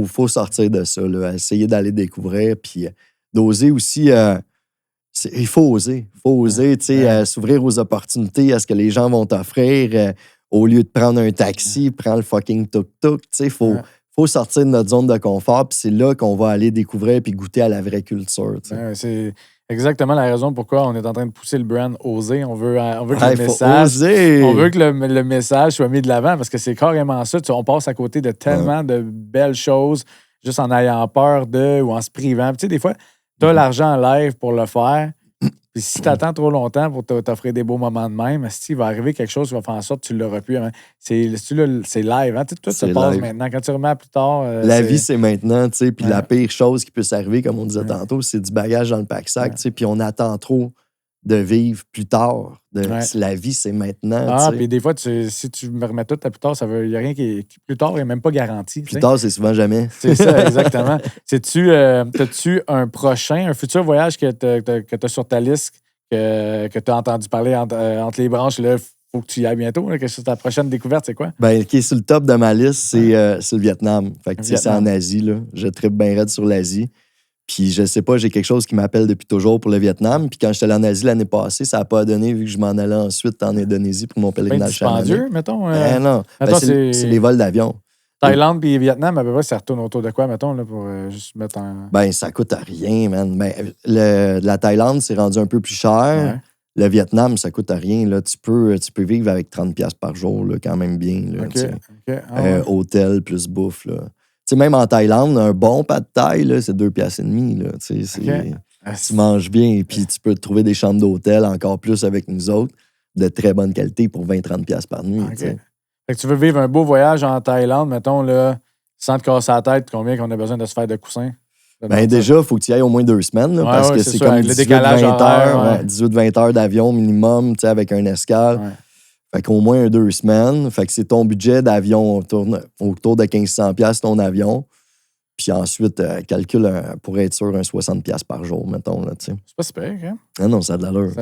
Faut sortir de ça, là, essayer d'aller découvrir, puis d'oser aussi. Il faut oser. Tu sais, s'ouvrir aux opportunités, à ce que les gens vont t'offrir. Au lieu de prendre un taxi, prends le fucking tuk-tuk. Tu sais, faut sortir de notre zone de confort, puis c'est là qu'on va aller découvrir puis goûter à la vraie culture. Tu sais. C'est exactement la raison pourquoi on est en train de pousser le brand Oser. On veut que le message soit mis de l'avant parce que c'est carrément ça. On passe à côté de tellement de belles choses juste en ayant peur ou en se privant. Tu sais, des fois, tu as l'argent en live pour le faire. Puis si tu attends trop longtemps pour t'offrir des beaux moments de même, il va arriver quelque chose qui va faire en sorte que tu ne l'auras plus. Hein. C'est live. Hein? Tout se passe maintenant. Quand tu remets plus tard... la vie, c'est maintenant. Puis la pire chose qui peut s'arriver, comme on disait tantôt, c'est du bagage dans le pack-sac. Puis on attend trop de vivre plus tard. La vie, c'est maintenant. Puis des fois, si tu me remets tout à plus tard, il n'y a rien qui plus tard n'est même pas garanti. Plus tard, c'est souvent jamais. C'est ça, exactement. T'as-tu un futur voyage que tu as sur ta liste, que tu as entendu parler entre les branches, là, faut que tu y ailles bientôt? Là, ta prochaine découverte, c'est quoi? Qui est sur le top de ma liste, c'est le Vietnam. Fait que c'est en Asie. Là. Je trippe bien raide sur l'Asie. Puis je sais pas, j'ai quelque chose qui m'appelle depuis toujours pour le Vietnam. Puis quand j'étais allé en Asie l'année passée, ça n'a pas donné vu que je m'en allais ensuite en Indonésie pour mon pèlerinage chamanique. C'est dispendieux, mettons? Non. C'est les vols d'avion. Thaïlande puis Vietnam, à peu près, ça retourne autour de quoi, mettons, là, pour juste mettre en... Ça coûte à rien, man. La Thaïlande, c'est rendu un peu plus cher. Ouais. Le Vietnam, ça coûte à rien. Là. Tu peux vivre avec 30$ par jour, là, quand même bien. Là, hôtel plus bouffe, là. Tu sais, même en Thaïlande, un bon pad thaï, là, c'est 2,5$. Là, tu sais, tu manges bien et puis tu peux te trouver des chambres d'hôtel encore plus avec nous autres de très bonne qualité pour 20-30$ par nuit. Fait que tu veux vivre un beau voyage en Thaïlande, mettons, là, sans te casser la tête, combien qu'on a besoin de se faire de coussins? Déjà, il faut que tu y ailles au moins 2 semaines, là, parce que c'est comme 18-20 heures, 18-20 heures d'avion minimum, avec un escale. Ouais. Fait qu'au moins 2 semaines. Fait que c'est ton budget d'avion autour de 1500$ ton avion. Puis ensuite, calcule pour être sûr un 60$ par jour, mettons. Là, c'est pas super, hein? Ah non, ça a de l'allure.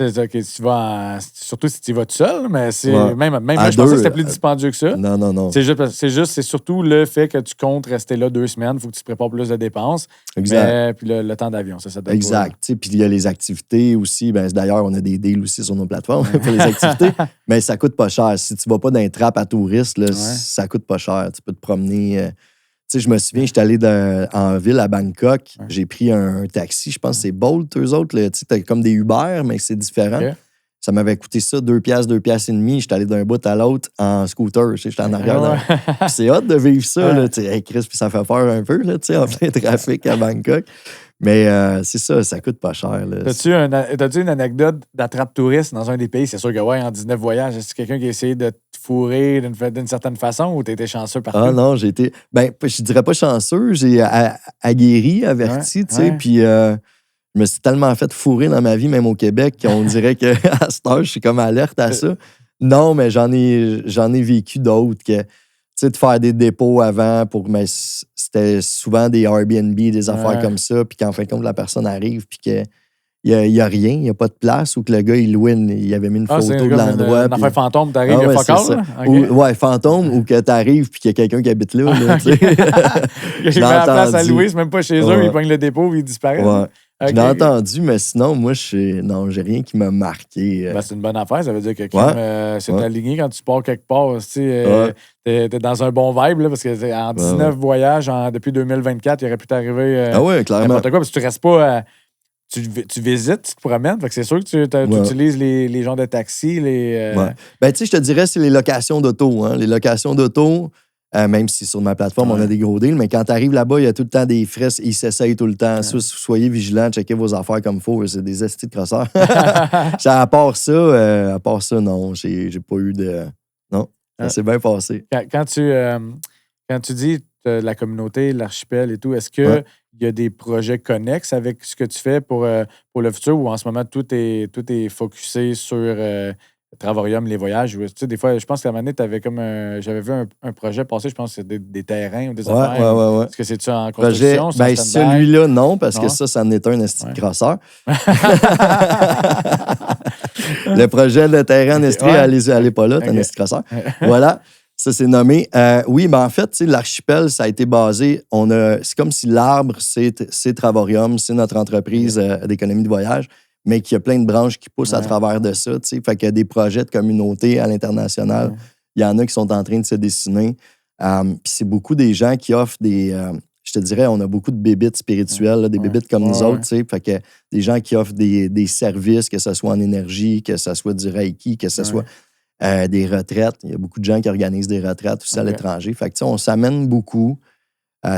OK, tu vas surtout si tu y vas tout seul, mais c'est même moi, je pensais que c'était plus dispendieux que ça. Non. C'est surtout le fait que tu comptes rester là 2 semaines, il faut que tu te prépares plus de dépenses. Exact. Puis le temps d'avion, ça doit exact. Puis il y a les activités aussi. D'ailleurs, on a des deals aussi sur nos plateformes pour les activités, mais ça coûte pas cher. Si tu vas pas dans les trappes à touristes, là, ça coûte pas cher. Tu peux te promener. Je me souviens, j'étais allé en ville à Bangkok. Ouais. J'ai pris un taxi. Je pense que c'est Bolt, eux autres. T'as comme des Uber, mais c'est différent. Okay. Ça m'avait coûté ça 2$, 2,5$. J'étais allé d'un bout à l'autre en scooter. J'étais en arrière. C'est hot de vivre ça. Là, hey, Chris, puis ça fait peur un peu là, en plein trafic à Bangkok. Mais c'est ça coûte pas cher. T'as-tu une anecdote d'attrape touriste dans un des pays? C'est sûr que en 19 voyages, est-ce quelqu'un qui a essayé de te fourrer d'une certaine façon ou t'as été chanceux partout? Ah non, j'ai été... je dirais pas chanceux, j'ai aguerri, averti, puis je me suis tellement fait fourrer dans ma vie, même au Québec, qu'on dirait qu'à cette heure, je suis comme alerte à ça. Non, mais j'en ai vécu d'autres que... de faire des dépôts avant mais c'était souvent des Airbnb, des affaires comme ça, puis qu'en fin de compte, la personne arrive, puis qu'il n'y a rien, il n'y a pas de place, ou que le gars, il avait mis une photo de l'endroit. Une affaire fantôme, t'arrives, il y a pas calme. Okay. Fantôme, ou que t'arrives, puis qu'il y a quelqu'un qui habite là. Il met la place à louer, c'est même pas chez eux, il pogne le dépôt, il disparaît. Ouais. Okay. Je l'ai entendu, mais sinon, moi, j'ai rien qui m'a marqué. C'est une bonne affaire. Ça veut dire que c'est aligné quand tu pars quelque part. T'es dans un bon vibe, là, parce que en 19 voyages depuis 2024, il aurait pu t'arriver n'importe quoi, parce que tu restes pas... Tu visites, tu te promènes. Fait que c'est sûr que tu utilises les gens de taxi. Je te dirais, c'est les locations d'auto. Hein. Les locations d'auto... même si sur ma plateforme, on a des gros deals, mais quand tu arrives là-bas, il y a tout le temps des frais, ils s'essayent tout le temps. Soyez vigilants, checkez vos affaires comme il faut. C'est des estis de crosseurs. À part ça, non, j'ai pas eu de... Non, ça s'est bien passé. Quand tu dis la communauté, l'archipel et tout, est-ce qu'il y a des projets connexes avec ce que tu fais pour le futur ou en ce moment, tout est focusé sur... Travarium, les voyages. Tu sais, des fois, je pense qu'à un moment donné, t'avais comme j'avais vu un projet passer, je pense que c'est des terrains ou des affaires. Ouais. Est-ce que c'est-tu en construction? Celui-là, non, parce que ça en est un esti de crosseur. Le projet de terrain en Estrie, allez pas là, t'es un esti de crosseur. Voilà, ça c'est nommé. Oui, mais en fait, l'archipel, ça a été basé, c'est comme si l'arbre, c'est Travarium, c'est notre entreprise d'économie de voyage, mais qu'il y a plein de branches qui poussent à travers de ça. T'sais. Fait qu'il y a des projets de communauté à l'international. Il y en a qui sont en train de se dessiner. Puis c'est beaucoup des gens qui offrent des... je te dirais, on a beaucoup de bébites spirituelles, là, des bébites comme nous autres. T'sais. Fait que des gens qui offrent des services, que ce soit en énergie, que ce soit du Reiki, que ce soit des retraites. Il y a beaucoup de gens qui organisent des retraites aussi à l'étranger. Fait que on s'amène beaucoup.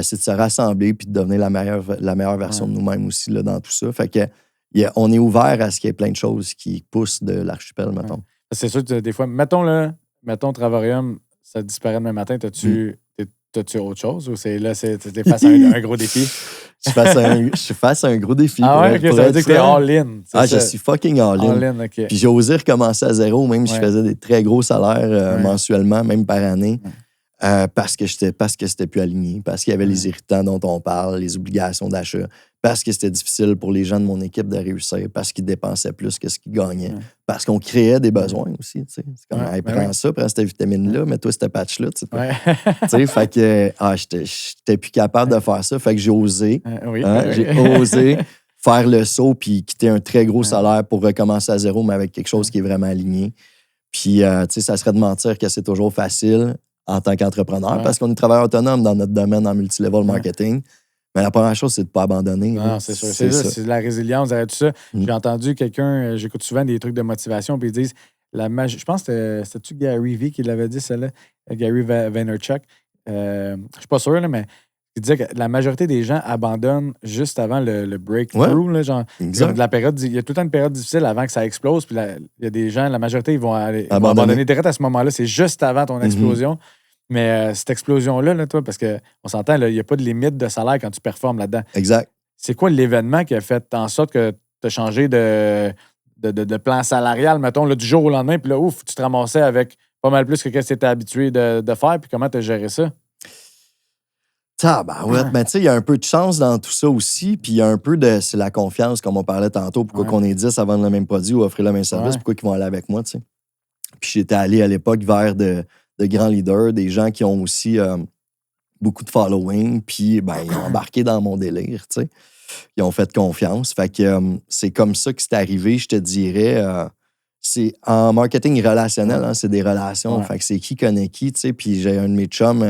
C'est de se rassembler puis de devenir la meilleure version de nous-mêmes aussi là, dans tout ça. Fait que on est ouvert à ce qu'il y ait plein de choses qui poussent de l'archipel, mettons. C'est sûr que des fois, mettons Travarium, ça disparaît demain matin, t'as-tu autre chose ou t'es face à un gros défi? Je suis face à un gros défi. Ah ouais, ça veut dire que t'es all-in. Je suis fucking all-in. Okay. Puis j'ai osé recommencer à zéro, même si je faisais des très gros salaires mensuellement, même par année. Parce que c'était plus aligné, parce qu'il y avait les irritants dont on parle, les obligations d'achat, parce que c'était difficile pour les gens de mon équipe de réussir, parce qu'ils dépensaient plus que ce qu'ils gagnaient, parce qu'on créait des besoins aussi. C'est comme, prends ça, prends cette vitamine-là, mets-toi cette patch-là. Fait que j'étais plus capable de faire ça. Fait que j'ai osé. J'ai osé faire le saut puis quitter un très gros salaire pour recommencer à zéro, mais avec quelque chose qui est vraiment aligné. Puis, ça serait de mentir que c'est toujours facile en tant qu'entrepreneur, parce qu'on est travailleur autonome dans notre domaine en multilevel marketing. Mais la première chose, c'est de ne pas abandonner. Non, c'est sûr. C'est de la résilience derrière tout ça. J'ai entendu quelqu'un, j'écoute souvent des trucs de motivation, puis ils disent, je pense que c'était-tu Gary Vee qui l'avait dit, celle-là? Gary Vaynerchuk. Je suis pas sûr, là, mais il disait que la majorité des gens abandonnent juste avant le breakthrough. Là, genre, de la période, il y a tout le temps une période difficile avant que ça explose. Puis il y a des gens, la majorité, ils vont abandonner direct à ce moment-là. C'est juste avant ton explosion. Mais cette explosion-là, là, toi, parce qu'on s'entend, il n'y a pas de limite de salaire quand tu performes là-dedans. Exact. C'est quoi l'événement qui a fait en sorte que tu as changé de plan salarial, mettons, là, du jour au lendemain, puis là, ouf, tu te ramassais avec pas mal plus que ce que tu étais habitué de faire, puis comment tu as géré ça? Mais tu sais, il y a un peu de chance dans tout ça aussi, puis il y a un peu c'est la confiance, comme on parlait tantôt, pourquoi qu'on est 10 à vendre le même produit ou offrir le même service, pourquoi ils vont aller avec moi, tu sais. Puis j'étais allé à l'époque vers de grands leaders, des gens qui ont aussi beaucoup de following, puis ils ont embarqué dans mon délire, tu sais. Ils ont fait confiance. Fait que c'est comme ça que c'est arrivé, je te dirais. C'est en marketing relationnel, hein, c'est des relations. Ouais. Fait que c'est qui connaît qui, tu sais. Puis j'ai un de mes chums,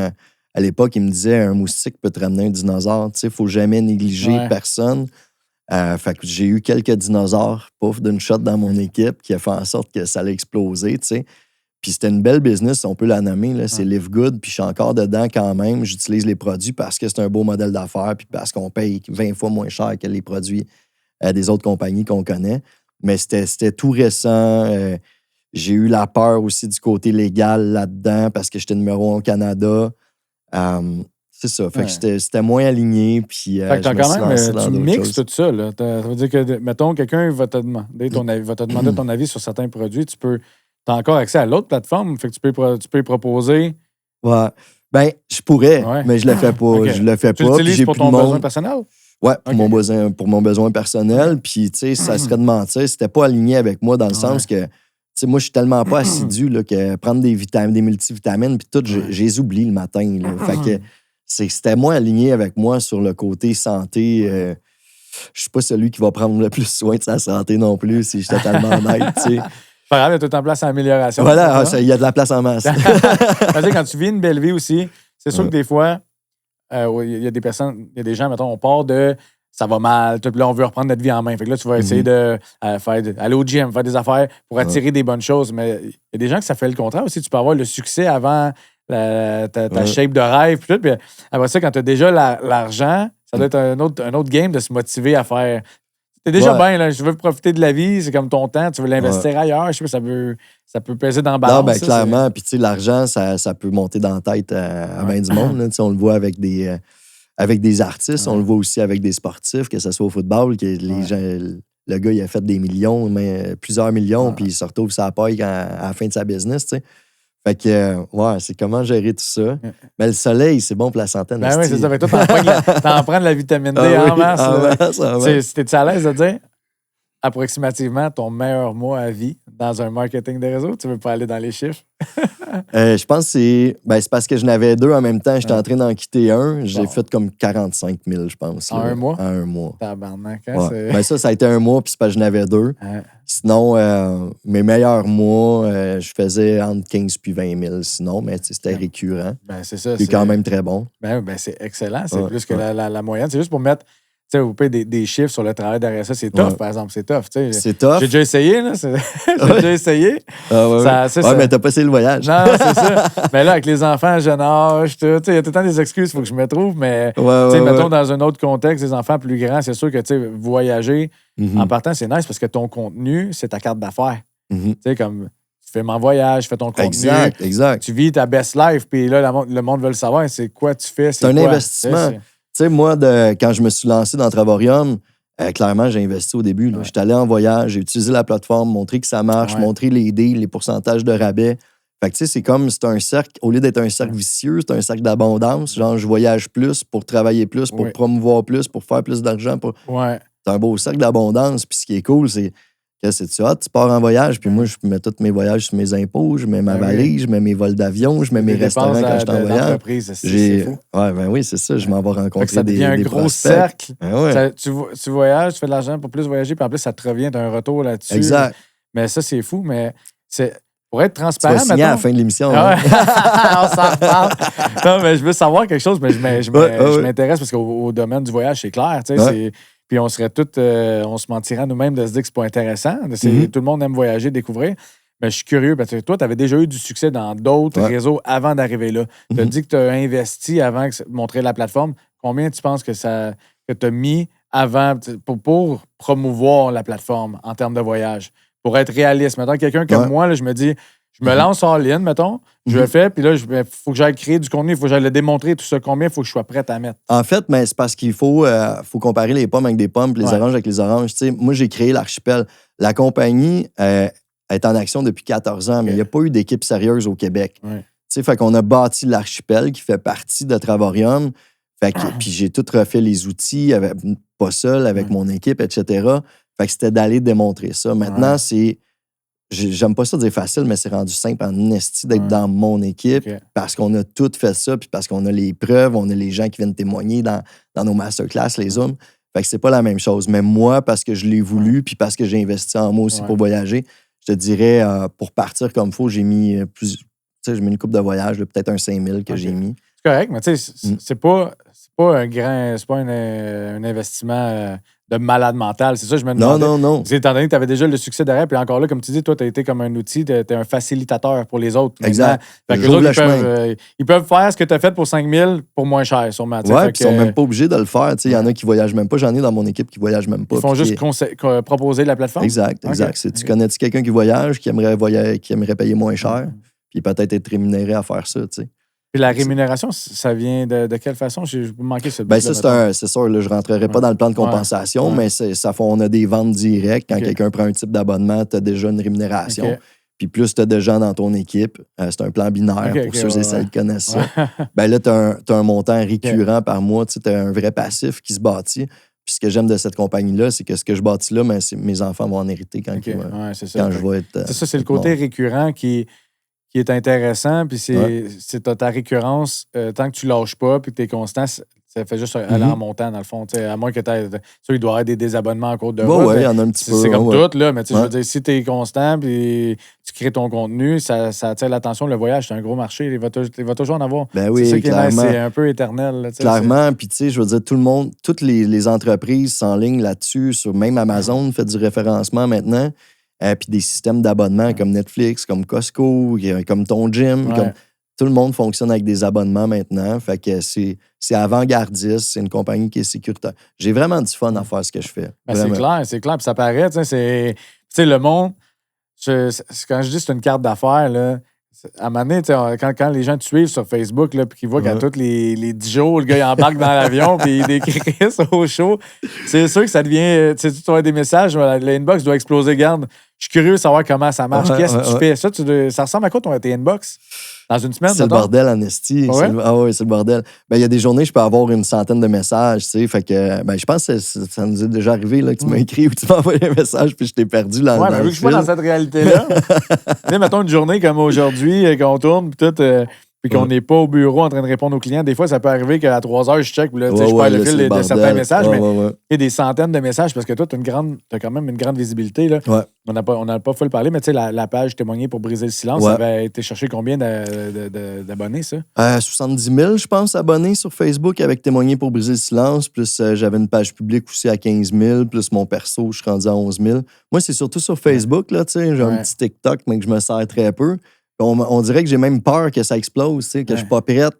à l'époque, il me disait, un moustique peut te ramener un dinosaure, tu sais, faut jamais négliger personne. Fait que j'ai eu quelques dinosaures, pouf, d'une shot dans mon équipe, qui a fait en sorte que ça allait exploser, tu sais. Puis c'était une belle business, on peut la nommer, là, c'est Live Good, puis je suis encore dedans quand même. J'utilise les produits parce que c'est un beau modèle d'affaires, puis parce qu'on paye 20 fois moins cher que les produits des autres compagnies qu'on connaît. Mais c'était tout récent. J'ai eu la peur aussi du côté légal là-dedans parce que j'étais numéro 1 au Canada. C'est ça. Fait que c'était moins aligné. Puis, fait que quand même, tu mixes tout ça. Là. Ça veut dire que, mettons, quelqu'un va te demander ton avis sur certains produits. Tu as encore accès à l'autre plateforme. Fait que tu peux y proposer. Ouais. Ben, je pourrais, mais je le fais pas. Okay. Je le fais pas. Tu l'utilises pour ton besoin personnel? Ouais, pour mon besoin personnel. Puis, tu sais, ça serait de mentir. C'était pas aligné avec moi dans le sens que, tu sais, moi, je suis tellement pas assidu là, que prendre des vitamines, des multivitamines, puis tout, je les oublie le matin. Là. Fait que c'était moins aligné avec moi sur le côté santé. Je suis pas celui qui va prendre le plus soin de sa santé non plus, si je suis totalement honnête, tu sais. Pas grave, il y a tout en place à amélioration. Voilà, il y a de la place en masse. Quand tu vis une belle vie aussi, c'est sûr que des fois, il y a des personnes, il y a des gens, mettons, on part de ça va mal, puis là, on veut reprendre notre vie en main. Fait que là, tu vas essayer aller au gym, faire des affaires pour attirer des bonnes choses. Mais il y a des gens que ça fait le contraire aussi. Tu peux avoir le succès avant ta shape de rêve. Puis après ça, quand tu as déjà l'argent, ça doit être un autre game de se motiver à faire. T'es déjà bien, là. Je veux profiter de la vie, c'est comme ton temps, tu veux l'investir ailleurs. Je sais pas, ça peut peser dans la balance. Non, ben clairement. Puis, tu sais, l'argent, ça peut monter dans la tête à bien du monde. Là. On le voit avec des artistes, on le voit aussi avec des sportifs, que ce soit au football, que les gens, le gars, il a fait des millions, plusieurs millions, puis il se retrouve sa paille à la fin de sa business, tu sais. Fait que, c'est comment gérer tout ça. Mais le soleil, c'est bon pour la santé. Ben oui, c'est ça. Fait que toi, t'en prends de la vitamine D en masse. T'es-tu à l'aise de dire approximativement ton meilleur mois à vie dans un marketing de réseau? Tu veux pas aller dans les chiffres? Je pense que c'est parce que je n'avais 2 en même temps. J'étais en train d'en quitter un. J'ai fait comme 45 000, je pense. En un mois? En un mois. Tabarnak, ça a été un mois, puis c'est parce que je n'avais 2. Sinon, mes meilleurs mois, je faisais entre 15 puis 20 000 sinon, mais c'était récurrent. Ben, c'est ça. C'est quand même très bon. Ben, c'est excellent. C'est plus que la moyenne. C'est juste pour mettre... Tu sais, vous payez des chiffres sur le travail derrière ça. C'est tough, par exemple. C'est tough. C'est tough. J'ai déjà essayé, là. J'ai déjà essayé. Mais t'as pas essayé le voyage. Non, c'est ça. Mais là, avec les enfants à jeune âge, il y a tout le temps des excuses, il faut que je me trouve. Mais, mettons, dans un autre contexte, des enfants plus grands, c'est sûr que, tu sais, voyager, en partant, c'est nice parce que ton contenu, c'est ta carte d'affaires. Tu sais, comme... Tu fais mon voyage, tu fais ton contenu. Exact. Tu vis ta best life, puis là, le monde veut le savoir. C'est quoi tu fais? C'est un investissement. Tu sais, moi, quand je me suis lancé dans Travarium, clairement, j'ai investi au début. J'étais allé en voyage, j'ai utilisé la plateforme, montré que ça marche, montré les deals, les pourcentages de rabais. Fait que, tu sais, c'est un cercle, au lieu d'être un cercle vicieux, c'est un cercle d'abondance. Genre, je voyage plus pour travailler plus, pour promouvoir plus, pour faire plus d'argent. C'est un beau cercle d'abondance. Puis ce qui est cool, c'est que tu pars en voyage, puis moi, je mets tous mes voyages sur mes impôts, je mets ma valise, je mets mes vols d'avion, je mets mes restaurants quand je suis en voyage. C'est fou. Oui, c'est ça. Je m'en vais rencontrer ça devient un gros cercle. Tu voyages, tu fais de l'argent pour plus voyager, puis en plus, ça te revient d'un retour là-dessus. Exact. Mais ça, c'est fou, mais pour être transparent, tu vas signer à la fin de l'émission. On s'en reparle. Non, mais je veux savoir quelque chose, mais je m'intéresse parce qu'au domaine du voyage, c'est clair, tu sais, puis on serait tous, on se mentirait à nous-mêmes de se dire que c'est pas intéressant. Tout le monde aime voyager, découvrir. Mais je suis curieux parce que toi, tu avais déjà eu du succès dans d'autres réseaux avant d'arriver là. Tu as dit que tu as investi avant de montrer la plateforme. Combien tu penses que tu as mis avant pour promouvoir la plateforme en termes de voyage? Pour être réaliste. Maintenant, quelqu'un comme moi, là, je me dis, Je me lance en ligne, mettons. Je le fais, puis là, il faut que j'aille créer du contenu, il faut que j'aille le démontrer, tout ça. Combien il faut que je sois prêt à mettre? En fait, mais c'est parce qu'il faut comparer les pommes avec des pommes, puis les oranges avec les oranges. Tu sais, moi, j'ai créé l'Archipel. La compagnie est en action depuis 14 ans, mais il n'y a pas eu d'équipe sérieuse au Québec. Tu sais, fait qu'on a bâti l'Archipel qui fait partie de Travarium. Fait que, puis j'ai tout refait les outils, pas seul, avec mon équipe, etc. Fait que c'était d'aller démontrer ça. Maintenant, c'est... J'aime pas ça dire facile, mais c'est rendu simple en esti d'être dans mon équipe parce qu'on a tout fait ça, puis parce qu'on a les preuves, on a les gens qui viennent témoigner dans nos masterclass, les Zooms. Fait que c'est pas la même chose. Mais moi, parce que je l'ai voulu, puis parce que j'ai investi en moi aussi pour voyager, je te dirais, pour partir comme il faut, j'ai mis j'ai mis une coupe de voyage, peut-être un 5000 que j'ai mis. C'est correct, mais tu sais, c'est pas un grand... C'est pas un investissement... de malade mental. C'est ça, je me demandais. Non. Étant donné que tu avais déjà le succès derrière, puis encore là, comme tu dis, toi, tu as été comme un outil, tu es un facilitateur pour les autres. Exact. Fait que les autres, ils peuvent faire ce que tu as fait pour 5000 pour moins cher, sûrement. Oui, puis ils sont même pas obligés de le faire. Il y en a qui voyagent même pas. J'en ai dans mon équipe qui voyagent même pas. Ils font juste proposer la plateforme? Exact. Tu connais-tu quelqu'un qui voyage, qui aimerait payer moins cher, puis peut-être être rémunéré à faire ça, tu sais. Puis la rémunération, ça vient de quelle façon? J'ai manqué ce ben ça, c'est sûr. Là, je ne rentrerai pas dans le plan de compensation, mais on a des ventes directes. Quand quelqu'un prend un type d'abonnement, tu as déjà une rémunération. Puis plus tu as de gens dans ton équipe, c'est un plan binaire pour ceux et celles qui connaissent ça. Ben là, tu as un montant récurrent par mois. Tu as un vrai passif qui se bâtit. Puis ce que j'aime de cette compagnie-là, c'est que ce que je bâtis là, mes enfants vont en hériter quand je vais être... c'est ça, c'est le côté récurrent qui est intéressant, puis c'est ta récurrence, tant que tu lâches pas, puis que tu es constant, ça fait juste aller en montant, dans le fond. À moins que tu aies... il doit y avoir des désabonnements en cours de route. Oui, il y en a un petit peu. C'est comme tout, là, mais je veux dire, si tu es constant, puis tu crées ton contenu, ça attire l'attention. Le voyage, c'est un gros marché. Il va toujours en avoir. Ben oui, c'est ça qui est nice, c'est un peu éternel. Là, clairement, puis tu sais, je veux dire, tout le monde, toutes les entreprises s'enlignent là-dessus, même Amazon fait du référencement maintenant. Puis des systèmes d'abonnement comme Netflix, comme Costco, comme ton gym. Tout le monde fonctionne avec des abonnements maintenant. Fait que c'est avant-gardiste. C'est une compagnie qui est sécuritaire. J'ai vraiment du fun à faire ce que je fais. Ben c'est clair. Puis ça paraît, tu sais, le monde... quand je dis c'est une carte d'affaires, là, à un moment donné, quand les gens te suivent sur Facebook puis qu'ils voient qu'à tous les 10 jours, le gars il embarque dans l'avion puis il décrit au show, c'est sûr que ça devient... Tu vois des messages, l'inbox doit exploser. Garde, je suis curieux de savoir comment ça marche. Qu'est-ce que tu fais? Ça ressemble à quoi tes inbox? Dans une semaine? C'est le bordel en esti. Oui, c'est le bordel. Ben, il y a des journées, je peux avoir une centaine de messages, tu sais. Fait que, ben, je pense que ça nous est déjà arrivé, là, que tu m'as écrit ou tu m'as envoyé un message puis je t'ai perdu dans mais vu que je suis pas dans cette réalité-là, tu sais, mettons une journée comme aujourd'hui, qu'on tourne, puis tout, puis qu'on n'est pas au bureau en train de répondre aux clients, des fois, ça peut arriver qu'à 3 heures, je check, puis là, je perds le fil de certains messages, mais il y a des centaines de messages parce que toi, tu as quand même une grande visibilité. Là. On n'a pas fait le parler, mais tu sais, la page témoigner pour briser le silence, ça avait été chercher combien d'abonnés, ça? 70 000, je pense, abonnés sur Facebook avec témoigner pour briser le silence. Plus j'avais une page publique aussi à 15 000, plus mon perso, je suis rendu à 11 000. Moi, c'est surtout sur Facebook, là, tu sais, j'ai un petit TikTok, mais que je me sers très peu. On dirait que j'ai même peur que ça explose, que je ne suis pas prête.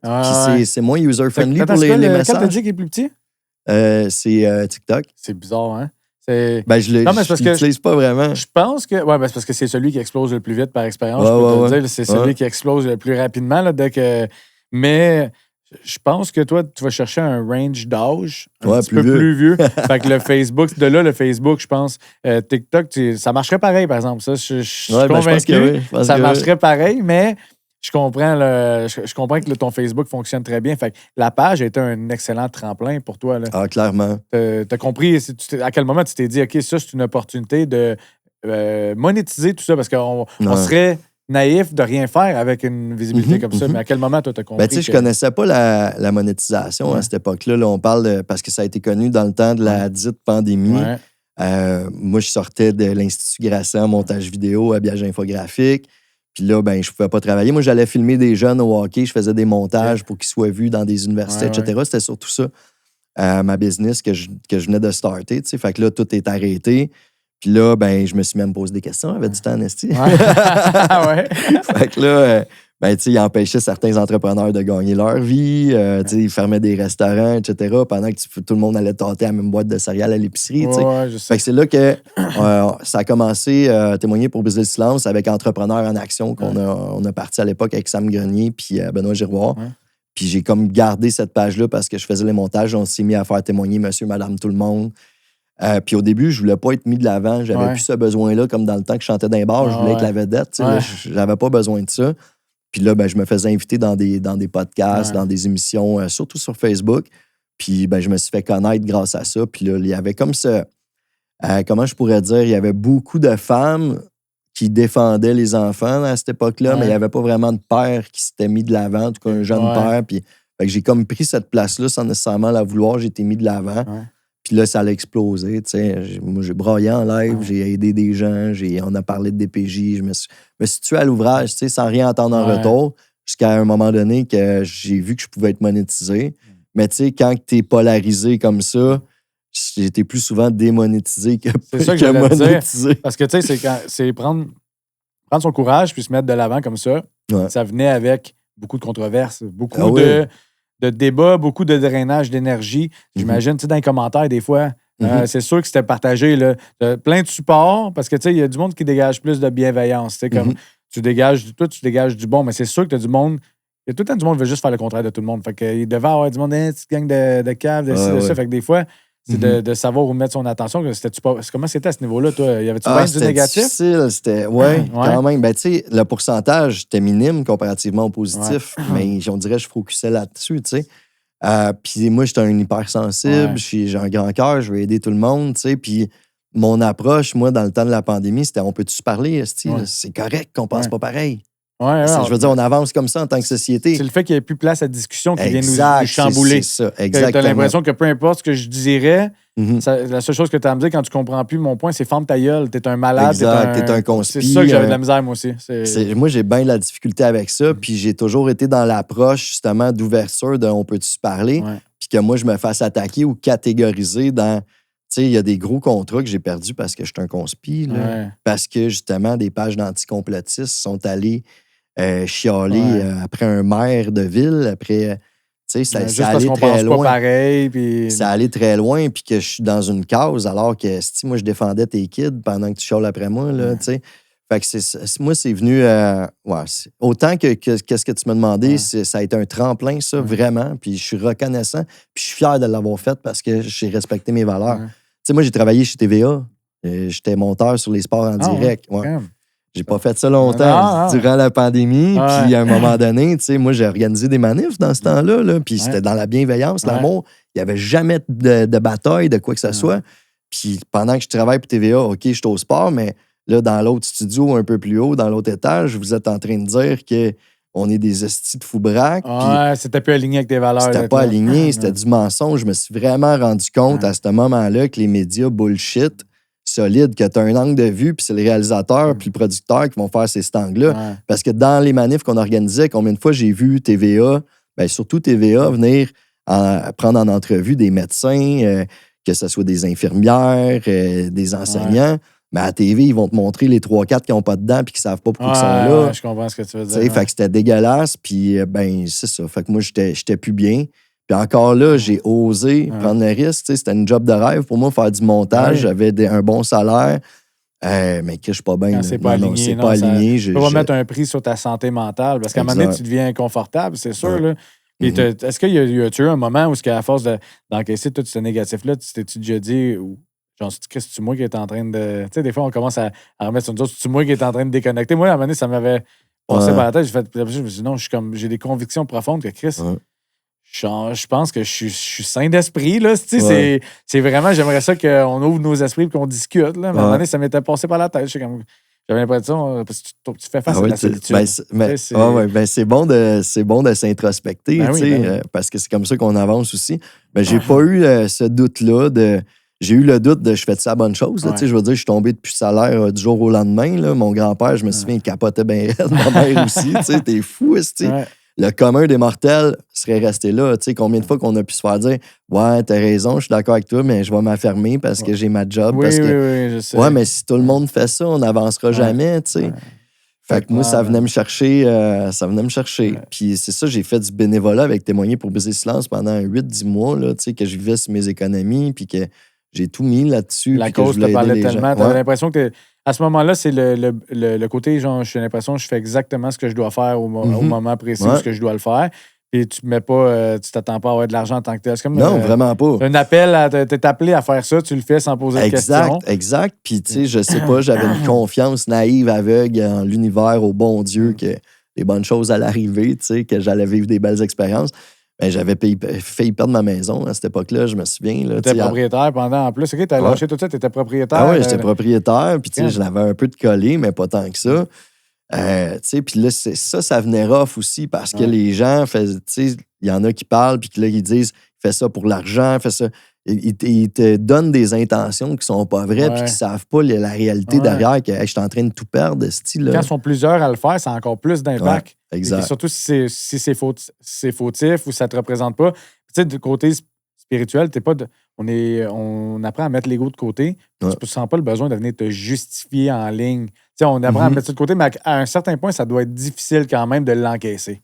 C'est moins user-friendly pour les messages. Lequel t'as dit qui est plus petit? C'est TikTok. C'est bizarre, hein? Ben, je l'utilise pas vraiment. Je pense que... Oui, c'est parce que c'est celui qui explose le plus vite par expérience. Je peux te dire, c'est celui qui explose le plus rapidement. Là, mais je pense que toi, tu vas chercher un range d'âge un petit peu plus vieux. Fait que le Facebook, le Facebook, je pense, TikTok, ça marcherait pareil, par exemple. Ça, je suis convaincu. Ça marcherait pareil, mais je comprends que ton Facebook fonctionne très bien. Fait que la page a été un excellent tremplin pour toi. Là. Ah, clairement. T'as compris à quel moment tu t'es dit, OK, ça, c'est une opportunité de monétiser tout ça, parce qu'on serait naïf de rien faire avec une visibilité comme ça. Mais à quel moment, toi, t'as compris? Ben, tu sais, je connaissais pas la monétisation à cette époque-là. Là, on parle parce que ça a été connu dans le temps de la dite pandémie. Moi, je sortais de l'Institut Grasset en montage vidéo, habillage infographique. Puis là, ben, je pouvais pas travailler. Moi, j'allais filmer des jeunes au hockey. Je faisais des montages pour qu'ils soient vus dans des universités, etc. C'était surtout ça, ma business que je venais de starter. T'sais. Fait que là, tout est arrêté. Puis là, ben, je me suis même posé des questions. J'avais du temps, Nesty. Fait que là, ben, tu sais, il empêchait certains entrepreneurs de gagner leur vie. Tu sais, il fermait des restaurants, etc. Pendant que tout le monde allait tâter la même boîte de céréales à l'épicerie. Je sais. Fait que c'est là que ça a commencé à témoigner pour Briser le silence avec Entrepreneurs en action qu'on a parti à l'époque avec Sam Grenier puis Benoît Giroir. Ouais. Puis j'ai comme gardé cette page-là parce que je faisais les montages. On s'est mis à faire témoigner monsieur, madame, tout le monde. Puis au début, je voulais pas être mis de l'avant. J'avais plus ce besoin-là, comme dans le temps que je chantais dans les bars. Je voulais être la vedette. Là, j'avais pas besoin de ça. Puis là, ben, je me faisais inviter dans des podcasts, dans des émissions, surtout sur Facebook. Puis ben, je me suis fait connaître grâce à ça. Puis là, il y avait comme ça... comment je pourrais dire? Il y avait beaucoup de femmes qui défendaient les enfants à cette époque-là, mais il n'y avait pas vraiment de père qui s'était mis de l'avant, en tout cas un jeune père. Puis fait que j'ai comme pris cette place-là sans nécessairement la vouloir. J'ai été mis de l'avant. Puis là, ça a explosé. Moi, j'ai braillé en live, j'ai aidé des gens, on a parlé de DPJ, je me suis tué à l'ouvrage sans rien attendre en retour, jusqu'à un moment donné que j'ai vu que je pouvais être monétisé. Mais quand tu es polarisé comme ça, j'ai été plus souvent démonétisé que monétisé. Parce que c'est prendre son courage puis se mettre de l'avant comme ça. Ça venait avec beaucoup de controverses, beaucoup de débats, beaucoup de drainage d'énergie. J'imagine, dans les commentaires, des fois, c'est sûr que c'était partagé. Là, plein de support, parce que il y a du monde qui dégage plus de bienveillance. Comme tu dégages du bon, mais c'est sûr que tu as du monde. Il y a tout le temps du monde qui veut juste faire le contraire de tout le monde. Fait qu'il devait avoir du monde, petite gang de caves, de ci, de ça. Fait que des fois, c'est de savoir où mettre son attention. Comment c'était à ce niveau-là, toi? Y avait-tu bien du négatif? C'était quand même. Ben, tu sais, le pourcentage était minime comparativement au positif, mais on dirait que je focusais là-dessus, tu sais. Puis moi, j'étais un hypersensible, j'ai un grand cœur, je veux aider tout le monde, tu sais. Puis mon approche, moi, dans le temps de la pandémie, c'était on peut-tu se parler, c'est correct qu'on pense pas pareil. Je veux dire, on avance comme ça en tant que société. C'est le fait qu'il n'y ait plus place à discussion qui vient nous chambouler. C'est ça, exactement. Tu as l'impression que peu importe ce que je dirais, la seule chose que tu as à me dire quand tu comprends plus mon point, c'est ferme ta gueule, t'es un malade. T'es un conspi. C'est ça que j'avais de la misère, moi aussi. Moi, j'ai bien de la difficulté avec ça, puis j'ai toujours été dans l'approche, justement, d'ouverture de on peut-tu se parler, puis que moi, je me fasse attaquer ou catégoriser dans... Tu sais, il y a des gros contrats que j'ai perdus parce que je suis un conspi, parce que, justement, des pages d'anticomplotistes sont allées chialer après un maire de ville, après... Tu sais, ça allait très loin. Pas pareil, puis... Ça allait très loin, puis que je suis dans une cause, alors que si moi, je défendais tes kids pendant que tu chiales après moi, là, tu sais. Fait que moi, c'est venu... autant que qu'est-ce que tu m'as demandé, ça a été un tremplin, ça, vraiment, puis je suis reconnaissant, puis je suis fier de l'avoir fait parce que j'ai respecté mes valeurs. Tu sais, moi, j'ai travaillé chez TVA. J'étais monteur sur les sports en direct. J'ai pas fait ça longtemps durant la pandémie. Puis à un moment donné, tu sais, moi, j'ai organisé des manifs dans ce temps-là. Là, puis c'était dans la bienveillance, l'amour. Il n'y avait jamais de bataille, de quoi que ce soit. Puis pendant que je travaille pour TVA, OK, je suis au sport, mais là, dans l'autre studio, un peu plus haut, dans l'autre étage, vous êtes en train de dire qu'on est des estis de fou-braque. C'était plus aligné avec tes valeurs. C'était pas aligné, c'était du mensonge. Je me suis vraiment rendu compte à ce moment-là que les médias bullshit solide, que tu as un angle de vue, puis c'est le réalisateur puis le producteur qui vont faire ces angles-là. Parce que dans les manifs qu'on organisait, combien de fois j'ai vu TVA, surtout TVA, venir prendre en entrevue des médecins, que ce soit des infirmières, des enseignants. Mais à la TV, ils vont te montrer les 3-4 qui n'ont pas de dents puis qui ne savent pas pourquoi ils sont là. Je comprends ce que tu veux dire. Fait que c'était dégueulasse, puis c'est ça. Fait que moi, j'étais plus bien. Puis encore là, j'ai osé prendre le risque. C'était une job de rêve pour moi, faire du montage. J'avais un bon salaire. Mais que je suis pas bien. C'est pas aligné. C'est pas aligné. Tu vas mettre un prix sur ta santé mentale. Parce qu'à un moment donné, tu deviens inconfortable, c'est sûr. Là. Est-ce qu'il y a eu un moment où, à force d'encaisser tout ce négatif-là, tu t'es-tu déjà dit, genre, c'est-tu moi qui est en train de... Tu sais, des fois, on commence à remettre sur nous autres, c'est-tu moi qui est en train de déconnecter? Moi, à un moment donné, ça m'avait passé par la tête. Je me suis dit, non, j'ai des convictions profondes que Chris... Je pense que je suis sain d'esprit, là. C'est vraiment, j'aimerais ça qu'on ouvre nos esprits et qu'on discute, là. Mais à un moment donné, ça m'était passé par la tête. J'avais l'impression, parce que tu fais face à la solitude. C'est bon de s'introspecter, parce que c'est comme ça qu'on avance aussi. Mais j'ai pas eu ce doute-là j'ai eu le doute de je fais ça la bonne chose. Là, je veux dire, je suis tombé depuis salaire du jour au lendemain. Là. Mon grand-père, je me souviens, il capotait bien raide. Ma mère aussi. T'es fou, le commun des mortels serait resté là. Tu sais, combien de fois qu'on a pu se faire dire « Ouais, t'as raison, je suis d'accord avec toi, mais je vais m'affermer parce que j'ai ma job. » Oui, je sais. Ouais, mais si tout le monde fait ça, on n'avancera jamais, tu sais. Fait que moi, ça venait me chercher. Ouais. Puis c'est ça, j'ai fait du bénévolat avec Témoigner pour briser le silence pendant 8-10 mois, là, que je vivais sur mes économies, puis que j'ai tout mis là-dessus. La cause te parlait tellement. Tu avais l'impression que à ce moment-là, c'est le côté, genre, j'ai l'impression que je fais exactement ce que je dois faire au moment précis où ce que je dois le faire. Et tu mets pas, tu t'attends pas à avoir de l'argent en tant que tel. C'est comme non, vraiment pas. Un appel, t'es appelé à faire ça, tu le fais sans poser de questions. Exact. Puis, tu sais, je sais pas, j'avais une confiance naïve, aveugle en l'univers, au bon Dieu, que les bonnes choses allaient arriver, tu sais, que j'allais vivre des belles expériences. Ben, j'avais failli perdre ma maison à cette époque-là, je me souviens. Tu étais propriétaire pendant, en plus. OK, t'as lâché tout ça, t'étais propriétaire. Ah oui, j'étais propriétaire, puis tu sais, je l'avais un peu de collé, mais pas tant que ça. Tu sais, puis là, ça venait rough aussi parce que les gens faisaient, tu sais, il y en a qui parlent, puis là, ils disent, fais ça pour l'argent, fais ça. Ils te donnent des intentions qui sont pas vraies, puis qui savent pas la réalité derrière, que je suis en train de tout perdre, style. Quand ils sont plusieurs à le faire, ça a encore plus d'impact. Ouais, exact. Et surtout si c'est fautif ou ça te représente pas. Tu sais, du côté spirituel, on apprend à mettre l'ego de côté. Tu ne sens pas le besoin de venir te justifier en ligne. Tu sais, on apprend à mettre ça de côté, mais à un certain point, ça doit être difficile quand même de l'encaisser.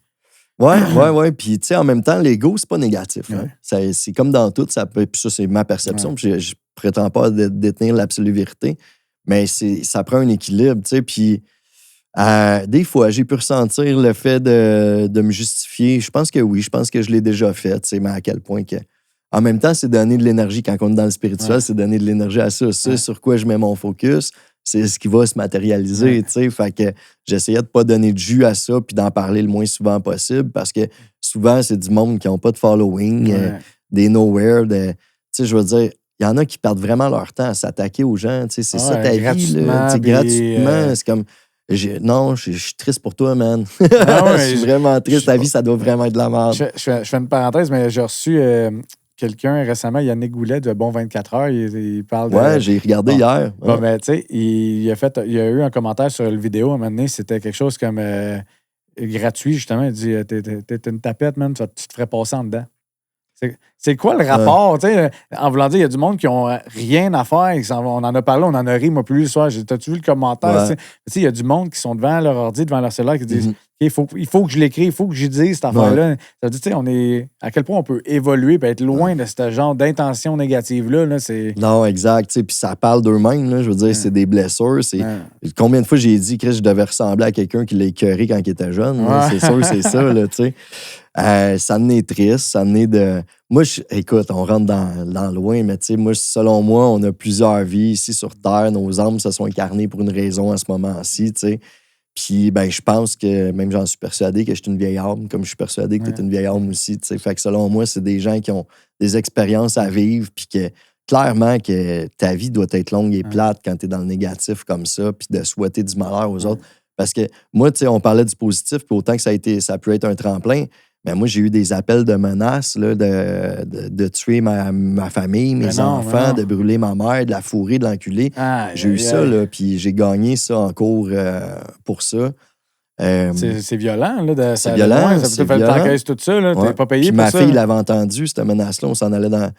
Ouais. Puis, tu sais, en même temps, l'ego, c'est pas négatif. Hein. C'est comme dans tout, puis ça, c'est ma perception. Puis je prétends pas détenir l'absolue vérité, mais ça prend un équilibre, tu sais. Puis, des fois, j'ai pu ressentir le fait de me justifier. Je pense que oui, je pense que je l'ai déjà fait, tu sais, mais à quel point que. En même temps, c'est donner de l'énergie. Quand on est dans le spirituel, c'est donner de l'énergie à ça. Sur quoi je mets mon focus, c'est ce qui va se matérialiser, tu sais. Fait que j'essayais de pas donner de jus à ça puis d'en parler le moins souvent possible parce que souvent, c'est du monde qui n'ont pas de following, des nowhere. Tu sais, je veux dire, il y en a qui perdent vraiment leur temps à s'attaquer aux gens, tu sais. C'est ça ta vie, là. Gratuitement, c'est comme... Non, je suis triste pour toi, man. Je suis vraiment triste. Ta vie, ça doit vraiment être de la merde. Je fais une parenthèse, mais j'ai reçu... quelqu'un récemment, Yannick Goulet de Bon 24 heures, il parle de... Ouais, j'ai regardé hier. Bon, mais tu sais, il a eu un commentaire sur le vidéo, à un moment donné, c'était quelque chose comme gratuit, justement. Il dit, t'es une tapette, man, tu te ferais passer en dedans. C'est quoi le rapport? En voulant dire, il y a du monde qui n'ont rien à faire. On en a parlé, on en a ri, moi, plus le soir. T'as-tu vu le commentaire? Il y a du monde qui sont devant leur ordi, devant leur cellulaire, qui disent il faut que je l'écris, il faut que j'y dise cette affaire-là. Ça veut dire, on est à quel point on peut évoluer et être loin de ce genre d'intention négative-là. Là, non, exact. Puis ça parle d'eux-mêmes. Là, je veux dire, c'est des blessures. Combien de fois j'ai dit que je devais ressembler à quelqu'un qui l'a écœuré quand il était jeune? C'est sûr, c'est ça. Là, ça en est triste, ça en est de... Moi, écoute, on rentre dans loin, mais moi, selon moi, on a plusieurs vies ici sur Terre. Nos âmes se sont incarnées pour une raison à ce moment-ci, tu sais. Puis, ben, je pense que, même j'en suis persuadé que je suis une vieille âme, comme je suis persuadé que tu es une vieille âme aussi, tu sais. Fait que selon moi, c'est des gens qui ont des expériences à vivre, puis que, clairement, que ta vie doit être longue et plate quand tu es dans le négatif comme ça, puis de souhaiter du malheur aux autres. Parce que, moi, tu sais, on parlait du positif, puis autant que ça a pu être un tremplin, mais moi, j'ai eu des appels de menaces là, de tuer ma famille, mes enfants, de brûler ma mère, de la fourrer, de l'enculer. J'ai eu ça, là, puis j'ai gagné ça en cours pour ça. C'est violent, là. C'est violent. Ça peut te faire t'encaisser tout ça, là. T'es pas payé puis pour ça. Ma fille l'avait entendu, cette menace-là. On s'en allait dans...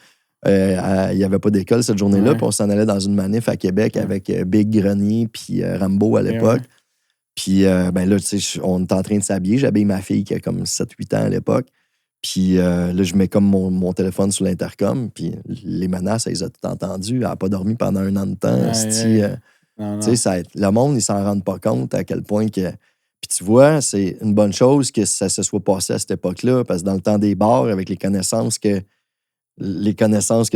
il n'y avait pas d'école cette journée-là, puis on s'en allait dans une manif à Québec avec Big Grenier puis Rambo à l'époque. Puis, ben là, tu sais, on est en train de s'habiller. J'habille ma fille qui a comme 7-8 ans à l'époque. Puis là, je mets comme mon téléphone sur l'intercom. Puis les menaces, elle les a toutes entendues. Elle n'a pas dormi pendant 1 an de temps. Tu sais, le monde, ils s'en rendent pas compte à quel point que... Puis tu vois, c'est une bonne chose que ça se soit passé à cette époque-là. Parce que dans le temps des bars, avec les connaissances que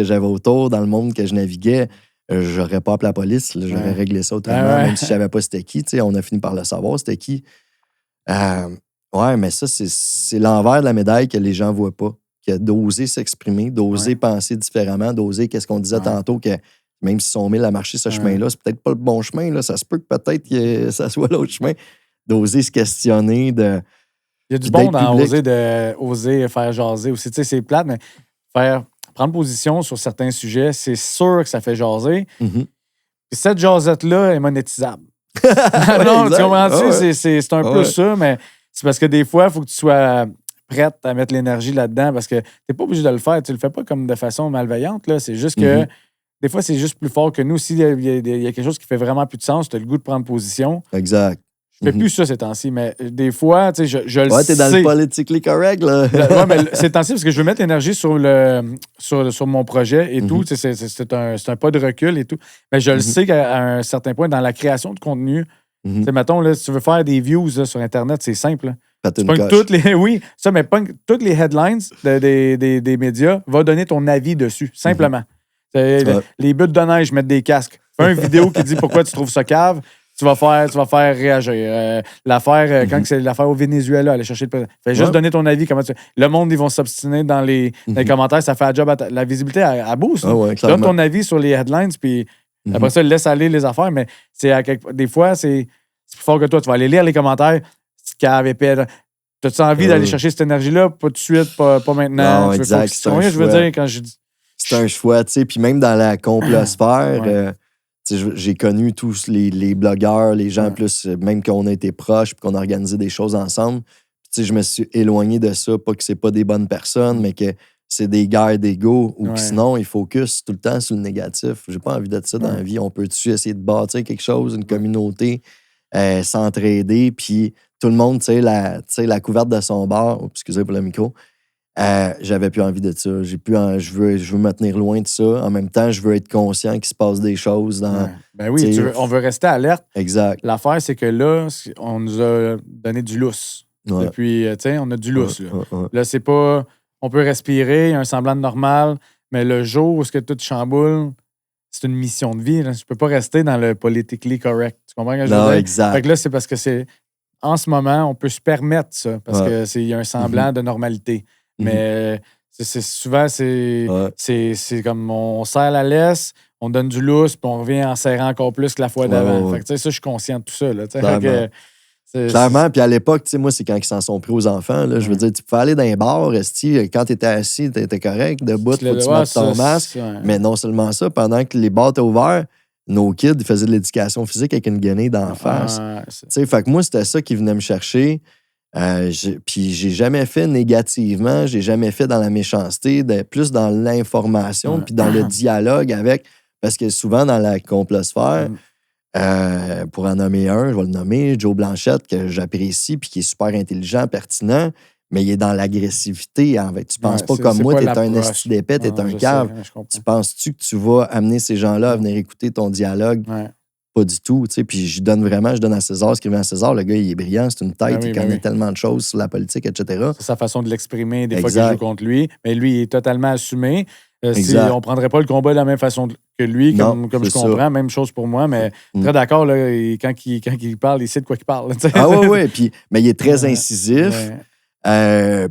j'avais autour, dans le monde que je naviguais... J'aurais pas appelé la police, là, j'aurais réglé ça autrement, même si je savais pas c'était qui. On a fini par le savoir, c'était qui. Mais ça, c'est l'envers de la médaille que les gens voient pas. Que d'oser s'exprimer, d'oser penser différemment, d'oser, qu'est-ce qu'on disait tantôt, que même s'ils sont 1000 à marcher ce chemin-là, c'est peut-être pas le bon chemin. Là, ça se peut que peut-être que ça soit l'autre chemin. D'oser se questionner, Il y a du bon dans oser faire jaser aussi. Tu sais, c'est plate, mais prendre position sur certains sujets, c'est sûr que ça fait jaser. Puis cette jasette-là est monétisable. Non, tu comprends-tu? C'est un peu ça, mais c'est parce que des fois, il faut que tu sois prête à mettre l'énergie là-dedans parce que tu n'es pas obligé de le faire. Tu le fais pas comme de façon malveillante. Là. C'est juste que des fois, c'est juste plus fort que nous. S'il y a quelque chose qui fait vraiment plus de sens, tu as le goût de prendre position. Exact. Je fais plus ça ces temps-ci, mais des fois, tu sais, je le sais. Ouais, t'es dans le politically correct, là. Ouais, mais ces temps-ci, parce que je veux mettre l'énergie sur mon projet et tout. C'est un pas de recul et tout. Mais je le sais qu'à un certain point, dans la création de contenu, mettons, là, si tu veux faire des views là, sur Internet, c'est simple. Oui, ça, mais toutes les headlines des médias, va donner ton avis dessus, simplement. Les buts de neige, mettre des casques. Fais une vidéo qui dit pourquoi tu trouves ça cave. Tu vas faire réagir. L'affaire, quand c'est l'affaire au Venezuela, aller chercher le président. Fais juste donner ton avis. Le monde, ils vont s'obstiner dans les commentaires. Ça fait un job la visibilité à boost. Donne ton avis sur les headlines, puis après ça, laisse aller les affaires. Mais des fois, c'est plus fort que toi. Tu vas aller lire les commentaires. C'est cave épais. T'as-tu envie d'aller chercher cette énergie-là? Pas tout de suite, pas maintenant. Non, exact. Je veux dire quand je dis. C'est un choix, tu sais. Puis même dans la complosphère, j'ai connu tous les blogueurs, les gens plus, même qu'on a été proches, puis qu'on a organisé des choses ensemble. Puis je me suis éloigné de ça, pas que c'est pas des bonnes personnes, mais que c'est des guerres d'ego, ou que sinon, ils focus tout le temps sur le négatif. J'ai pas envie d'être ça dans la vie. On peut-tu essayer de bâtir quelque chose, une communauté, s'entraider, puis tout le monde, tu sais, la couverte de son bar, excusez pour le micro, j'avais plus envie de ça. Je veux me tenir loin de ça. En même temps, je veux être conscient qu'il se passe des choses dans... Ben oui, on veut rester alerte. Exact. L'affaire, c'est que là, on nous a donné du lousse. Depuis, tu sais, on a du lousse. Là, c'est pas... On peut respirer, il y a un semblant de normal, mais le jour où tout chamboule, c'est une mission de vie. Là. Je peux pas rester dans le politically correct. Tu comprends ce que je veux dire? Exact. Fait que là, c'est parce que c'est... En ce moment, on peut se permettre ça, parce qu'il y a un semblant de normalité. Mais souvent, c'est comme on serre la laisse, on donne du lousse, puis on revient en serrant encore plus que la fois d'avant. Fait que, ça, je suis conscient de tout ça. Là, clairement, puis à l'époque, moi, c'est quand ils s'en sont pris aux enfants. Là, je veux dire, tu pouvais aller dans les bars, quand tu étais assis, tu étais correct, debout, faut que tu mettes ton masque. Mais non seulement ça, pendant que les bars étaient ouverts, nos kids ils faisaient de l'éducation physique avec une guenille d'en face. Fait que moi, c'était ça qui venait me chercher. Puis j'ai jamais fait négativement, j'ai jamais fait dans la méchanceté, plus dans l'information, puis dans le dialogue avec... Parce que souvent, dans la complosphère, pour en nommer un, je vais le nommer, Joe Blanchette, que j'apprécie, puis qui est super intelligent, pertinent, mais il est dans l'agressivité. Tu penses pas comme moi, t'es un esti d'épais, t'es un cave. Tu penses-tu que tu vas amener ces gens-là à venir écouter ton dialogue? Pas du tout, tu sais. Puis je donne à César ce qu'il vient à César. Le gars, il est brillant, c'est une tête, il connaît tellement de choses sur la politique, etc. C'est sa façon de l'exprimer, des fois que je joue contre lui. Mais lui, il est totalement assumé. On ne prendrait pas le combat de la même façon que lui, comme je comprends. Ça. Même chose pour moi, mais très d'accord, là, quand il parle, il sait de quoi il parle. Oui. Mais il est très incisif.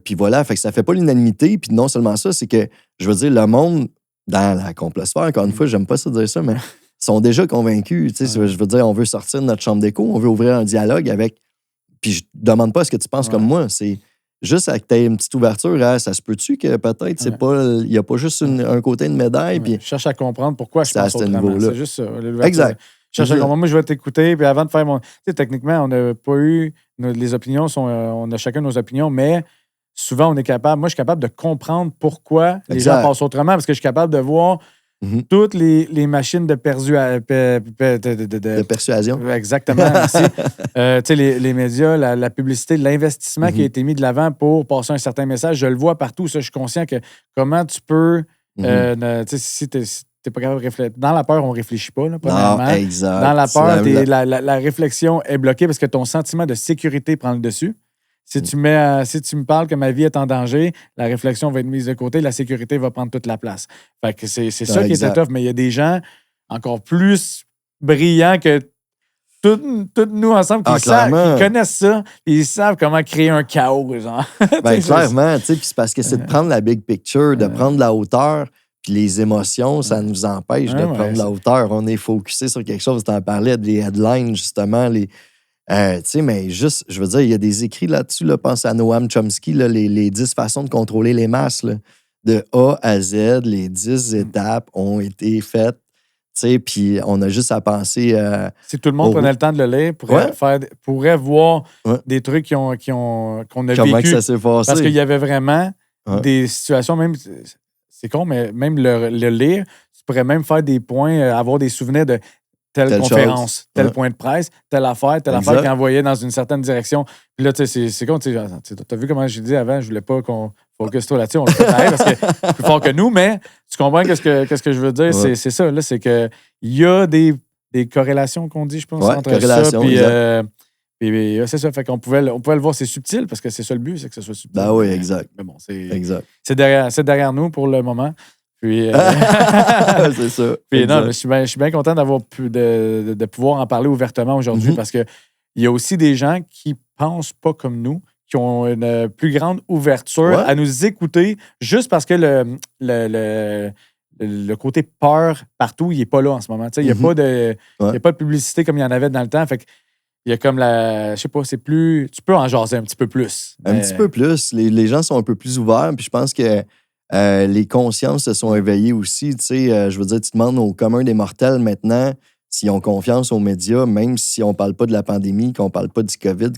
Puis voilà, fait que ça fait pas l'unanimité. Puis non seulement ça, c'est que, je veux dire, le monde, dans la complosphère, encore une fois, j'aime pas ça dire ça, mais sont déjà convaincus. Je veux dire, on veut sortir de notre chambre d'écho, on veut ouvrir un dialogue avec... Puis je demande pas ce que tu penses comme moi, c'est juste que tu aies une petite ouverture à ça se peut-tu que peut-être c'est pas... Il n'y a pas juste un côté de médaille. Puis je cherche à comprendre pourquoi je pense autrement. C'est juste ça. Exact. Je cherche à comprendre. Moi, je vais t'écouter, puis avant de faire mon... Tu sais, techniquement, on n'a pas eu... Les opinions sont... on a chacun nos opinions, mais souvent, on est capable... Moi, je suis capable de comprendre pourquoi les gens pensent autrement, parce que je suis capable de voir... Toutes les machines de persuasion. Exactement. Tu sais, les médias, la publicité, l'investissement qui a été mis de l'avant pour passer un certain message, je le vois partout. Ça, je suis conscient que comment tu peux... tu sais, si t'es pas capable de réfléchir. Dans la peur, on ne réfléchit pas, là, premièrement. Non, exact. Dans la peur, la réflexion est bloquée parce que ton sentiment de sécurité prend le dessus. Si tu me parles que ma vie est en danger, la réflexion va être mise de côté, la sécurité va prendre toute la place. Fait que c'est ça qui est tough, mais il y a des gens encore plus brillants que tous nous ensemble qui connaissent ça, ils savent comment créer un chaos, genre. Clairement, tu sais, puis c'est parce que c'est de prendre la big picture, de prendre la hauteur, puis les émotions, ça nous empêche de prendre la hauteur. On est focusé sur quelque chose, tu en parlais des headlines, justement, tu sais, mais juste, je veux dire, il y a des écrits là-dessus, là, pense à Noam Chomsky, là, les 10 façons de contrôler les masses, là, de A à Z, les 10 étapes ont été faites, tu sais, puis on a juste à penser... si tout le monde prenait le temps de le lire, pourrait voir des trucs qu'on a vécu. Comment que ça s'est passé. Parce qu'il y avait vraiment des situations, même, c'est con, mais même le lire, tu pourrais même faire des points, avoir des souvenirs de telle conférence, tel point de presse, telle affaire qui envoyait dans une certaine direction. Puis là, tu sais, c'est comme, tu as vu comment j'ai dit avant, je voulais pas qu'on focus trop là-dessus, on le fait pareil parce que c'est plus fort que nous, mais tu comprends qu'est-ce que je veux dire? Ouais. C'est ça, là, c'est qu'il y a des corrélations qu'on dit, je pense, entre ça. Puis c'est ça, fait qu'on pouvait le voir, c'est subtil parce que c'est ça le but, c'est que ce soit subtil. Ben oui, exact. Mais bon, c'est derrière nous pour le moment. Puis, c'est ça. Puis non, mais je suis bien content d'avoir de pouvoir en parler ouvertement aujourd'hui parce qu'il y a aussi des gens qui pensent pas comme nous, qui ont une plus grande ouverture à nous écouter juste parce que le côté peur partout, il n'est pas là en ce moment. Il n'y a pas de publicité comme il y en avait dans le temps. Fait que il y a comme je sais pas, c'est plus. Tu peux en jaser un petit peu plus. Un petit peu plus. Les gens sont un peu plus ouverts. Puis je pense que les consciences se sont éveillées aussi. Tu sais, je veux dire, tu demandes aux communs des mortels maintenant s'ils ont confiance aux médias, même si on ne parle pas de la pandémie, qu'on ne parle pas du COVID.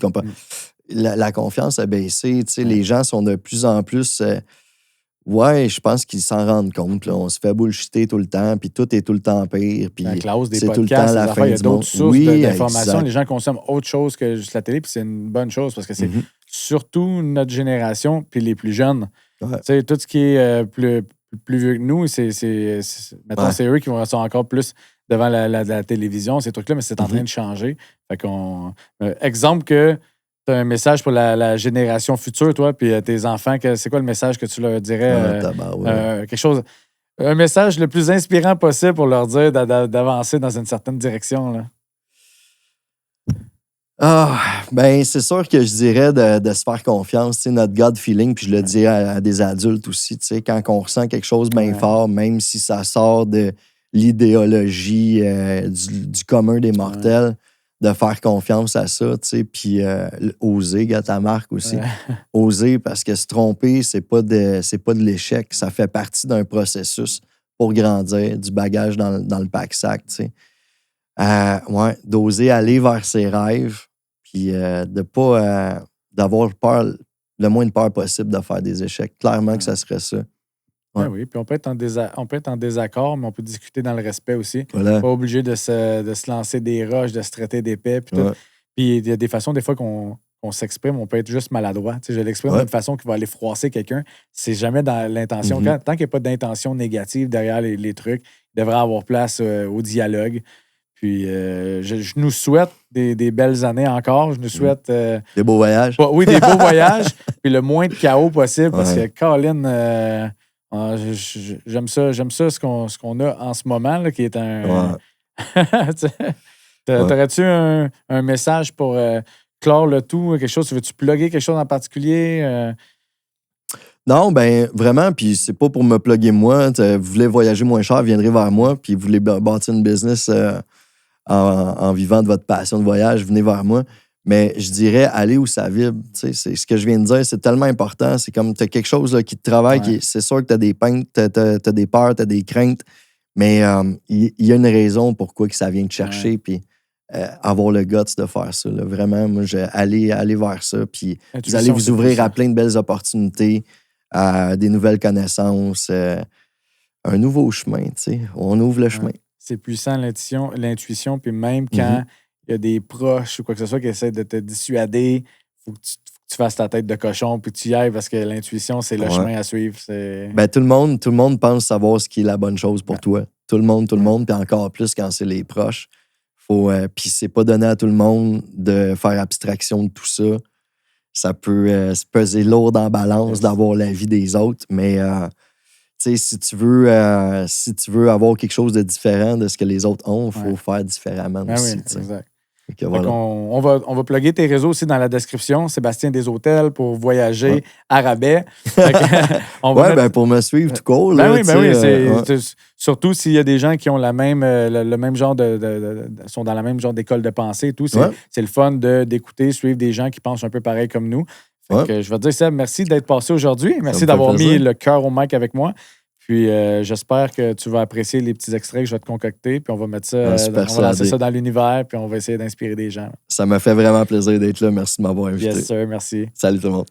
La confiance a baissé. Tu sais, les gens sont de plus en plus. Je pense qu'ils s'en rendent compte. Là. On se fait bullshiter tout le temps, puis tout est tout le temps pire. Puis avec la hausse des podcasts, tout le temps la fin il y a du d'autres monde. sources d'informations. Les gens consomment autre chose que juste la télé, puis c'est une bonne chose parce que c'est surtout notre génération, puis les plus jeunes. Tu sais, tout ce qui est plus vieux que nous, c'est eux qui sont encore plus devant la télévision, ces trucs-là, mais c'est en train de changer. Fait qu'on, exemple que tu as un message pour la génération future, toi, puis tes enfants, c'est quoi le message que tu leur dirais? Quelque chose, un message le plus inspirant possible pour leur dire d'avancer dans une certaine direction, là. C'est sûr que je dirais de se faire confiance, tu sais, notre gut feeling, puis je le dis à des adultes aussi, tu sais, quand on ressent quelque chose bien fort, même si ça sort de l'idéologie du commun des mortels, de faire confiance à ça, tu sais, puis oser, gâte ta marque aussi. Oser, parce que se tromper, c'est pas de l'échec, ça fait partie d'un processus pour grandir, du bagage dans le pack-sac, tu sais. D'oser aller vers ses rêves, puis de pas d'avoir peur, le moins de peur possible de faire des échecs. Clairement que ça serait ça. Oui, puis on peut être en désaccord, mais on peut discuter dans le respect aussi. Voilà. Pas obligé de se lancer des roches, de se traiter d'épais. Puis il y a des façons, des fois, qu'on s'exprime, on peut être juste maladroit. Tu sais, je l'exprime d'une façon qui va aller froisser quelqu'un. C'est jamais dans l'intention. Tant qu'il n'y a pas d'intention négative derrière les trucs, il devrait avoir place au dialogue. Puis je nous souhaite des belles années encore. Je nous souhaite... des beaux voyages. Des beaux voyages. Puis le moins de chaos possible parce que Colin... j'aime ça ce qu'on a en ce moment, là, qui est un... T'aurais-tu un message pour clore le tout? Quelque chose? Veux-tu plugger quelque chose en particulier? Non, vraiment, puis c'est pas pour me plugger moi. Vous voulez voyager moins cher, viendrez vers moi, puis vous voulez bâtir une business en vivant de votre passion de voyage, venez vers moi. Mais je dirais, aller où ça vibre. C'est ce que je viens de dire, c'est tellement important. C'est comme tu as quelque chose là, qui te travaille, c'est sûr que tu as des peintes, tu as des peurs, tu as des craintes, mais il y a une raison pourquoi que ça vient te chercher, puis avoir le guts de faire ça. Là. Vraiment, moi, aller vers ça, puis vous allez vous ouvrir à plein de belles opportunités, à des nouvelles connaissances, un nouveau chemin. On ouvre le chemin. C'est puissant, l'intuition, puis même quand il y a des proches ou quoi que ce soit qui essaient de te dissuader, il faut que tu fasses ta tête de cochon puis tu y ailles parce que l'intuition, c'est le chemin à suivre. Tout le monde pense savoir ce qui est la bonne chose pour toi. Tout le monde, puis encore plus quand c'est les proches. Puis c'est pas donné à tout le monde de faire abstraction de tout ça. Ça peut se peser lourd dans la balance d'avoir l'avis des autres, mais si tu veux avoir quelque chose de différent de ce que les autres ont, il faut faire différemment aussi. Exact. Voilà. On va plugger tes réseaux aussi dans la description. Sébastien des Hôtels pour voyager à rabais. Pour me suivre tout court. Surtout s'il y a des gens qui ont le même genre sont dans la même genre d'école de pensée et tout. C'est le fun d'écouter, suivre des gens qui pensent un peu pareil comme nous. Je vais te dire, Seb, merci d'être passé aujourd'hui. Merci d'avoir mis le cœur au mic avec moi. Puis j'espère que tu vas apprécier les petits extraits que je vais te concocter. Puis on va mettre ça, on va lancer ça dans l'univers. Puis on va essayer d'inspirer des gens. Ça m'a fait vraiment plaisir d'être là. Merci de m'avoir invité. Yes, sir. Merci. Salut tout le monde.